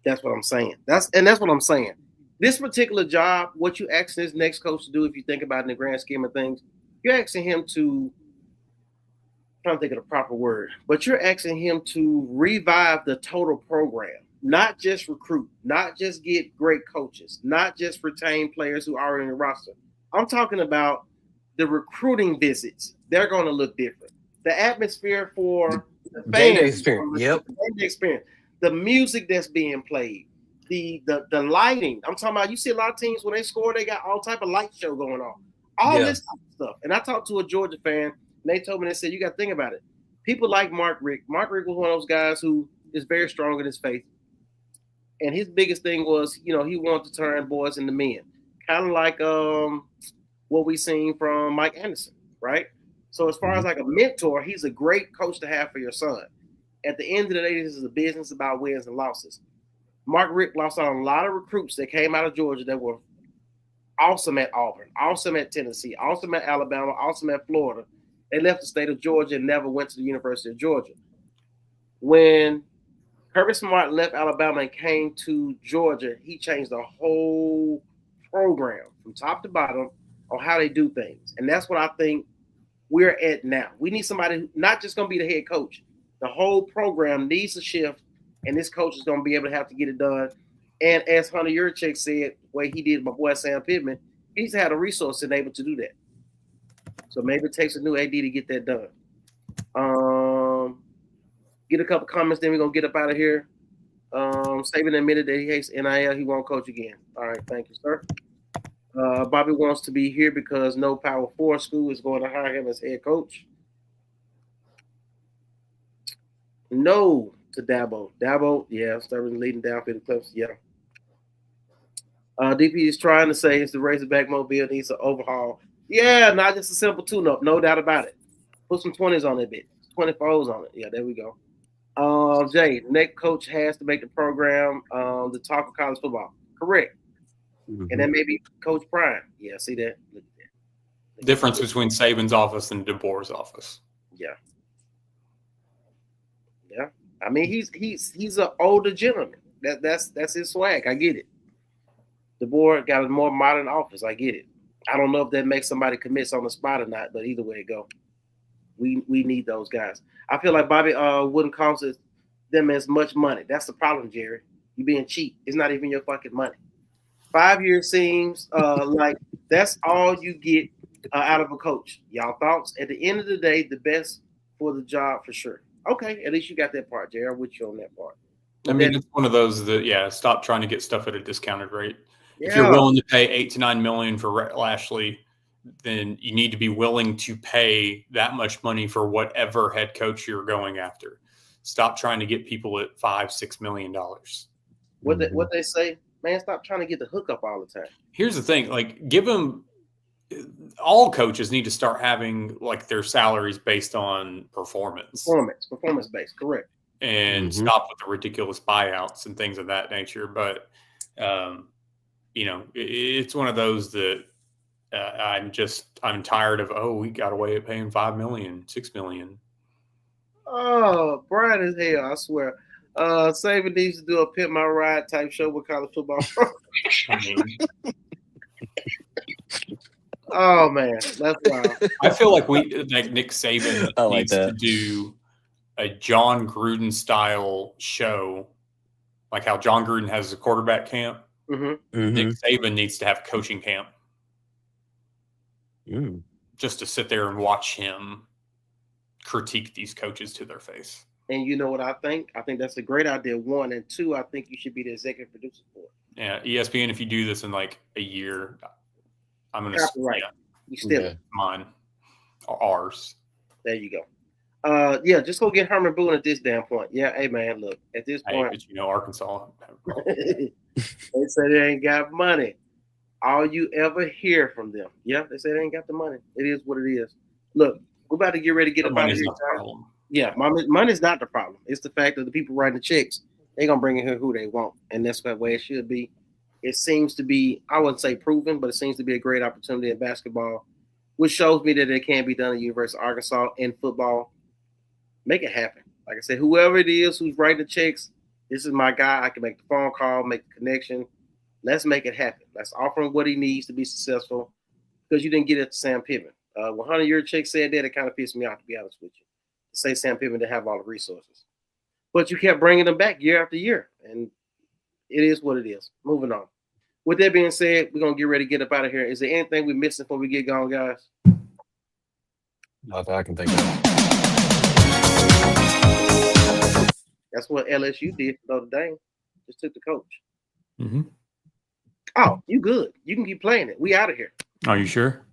That's what I'm saying. That's what I'm saying. This particular job, what you asking this next coach to do, if you think about it in the grand scheme of things, you're asking him to, I'm trying to think of the proper word, but you're asking him to revive the total program. not just recruit, not just get great coaches, not just retain players who are in the roster. I'm talking about the recruiting visits. They're going to look different. The atmosphere for the Game day fans, experience. Yep. the game day experience, the music that's being played, the lighting. I'm talking about. You see a lot of teams when they score, they got all type of light show going on, all Yeah. this type of stuff. And I talked to a Georgia fan, and they told me, they said, you got to think about it. People like Mark Richt. Mark Richt was one of those guys who is very strong in his faith. And his biggest thing was, he wanted to turn boys into men. Kind of like what we seen from Mike Anderson, right? So as far as like a mentor, he's a great coach to have for your son. At the end of the day, this is a business about wins and losses. Mark Richt lost out on a lot of recruits that came out of Georgia that were awesome at Auburn, awesome at Tennessee, awesome at Alabama, awesome at Florida. They left the state of Georgia and never went to the University of Georgia. When Kirby Smart left Alabama and came to Georgia, he changed the whole program from top to bottom on how they do things. And that's what I think we're at now. We need somebody who not just going to be the head coach. The whole program needs to shift, and this coach is going to be able to have to get it done. And as Hunter Yurchek said, the way he did my boy Sam Pittman, he's had a resource and able to do that. So maybe it takes a new AD to get that done. Get a couple comments, then we're going to get up out of here. Saban admitted that he hates NIL. He won't coach again. All right, thank you, sir. Bobby wants to be here because no Power 4 school is going to hire him as head coach. No to Dabo. Dabo, yeah, starting leading down for the Clips, yeah. DP is trying to say it's the Razorback mobile needs an overhaul. Yeah, not just a simple tune-up, no doubt about it. Put some 20s on it, 24s on it. Yeah, there we go. Jay, the next coach has to make the program the talk of college football. Correct. And then maybe Coach Prime. Yeah, see that? Look at that. Difference between Saban's office and DeBoer's office. Yeah. Yeah. I mean, he's an older gentleman. That's his swag. I get it. DeBoer got a more modern office. I get it. I don't know if that makes somebody commits on the spot or not, but either way it go. We need those guys. I feel like Bobby wouldn't cost them as much money. That's the problem, Jerry. You being cheap. It's not even your fucking money. 5 years seems like that's all you get out of a coach. Y'all thoughts? At the end of the day, the best for the job for sure. Okay, at least you got that part, Jerry. I'm with you on that part. I mean, it's one of those that, stop trying to get stuff at a discounted rate. Yeah. If you're willing to pay $8 to $9 million for Rhett Lashley, then you need to be willing to pay that much money for whatever head coach you're going after. Stop trying to get people at $5-6 million. What they say, man, stop trying to get the hookup all the time. Here's the thing, like, give them all coaches need to start having like their salaries based on performance based, correct. And stop with the ridiculous buyouts and things of that nature. But it's one of those that I'm tired of. We got away at paying $5 million, $6 million. Oh, Brian is hell, I swear. Saban needs to do a Pimp My Ride type show with college football. Oh man, that's wild. I feel like Nick Saban needs to do a John Gruden style show, like how John Gruden has a quarterback camp. Nick Saban needs to have a coaching camp. Just to sit there and watch him critique these coaches to their face. And you know what I think? I think that's a great idea, one. And two, I think you should be the executive producer for it. Yeah, ESPN, if you do this in like a year, I'm going to right. You still mine or ours. There you go. Just go get Herman Boone at this damn point. Yeah, hey man, look, at this point. But Arkansas. They say they ain't got money. All you ever hear from them. Yeah, they say they ain't got the money. It is what it is. Look, we're about to get ready to get up out of here. Yeah, money's not the problem. It's the fact that the people writing the checks, they're going to bring in here who they want. And that's the way it should be. It seems to be, I wouldn't say proven, but it seems to be a great opportunity in basketball, which shows me that it can be done at the University of Arkansas in football. Make it happen. Like I said, whoever it is who's writing the checks, this is my guy. I can make the phone call, make the connection. Let's make it happen. Let's offer him what he needs to be successful, because you didn't get it to Sam Pittman. When Hunter Yurchek said that, it kind of pissed me off, to be honest with you. To say Sam Pittman didn't have all the resources. But you kept bringing them back year after year, and it is what it is. Moving on. With that being said, we're going to get ready to get up out of here. Is there anything we're missing before we get going, guys? Nothing I can think of. That's what LSU did for Notre Dame. Just took the coach. Mm-hmm. Oh, you good. You can keep playing it. We out of here. Are you sure?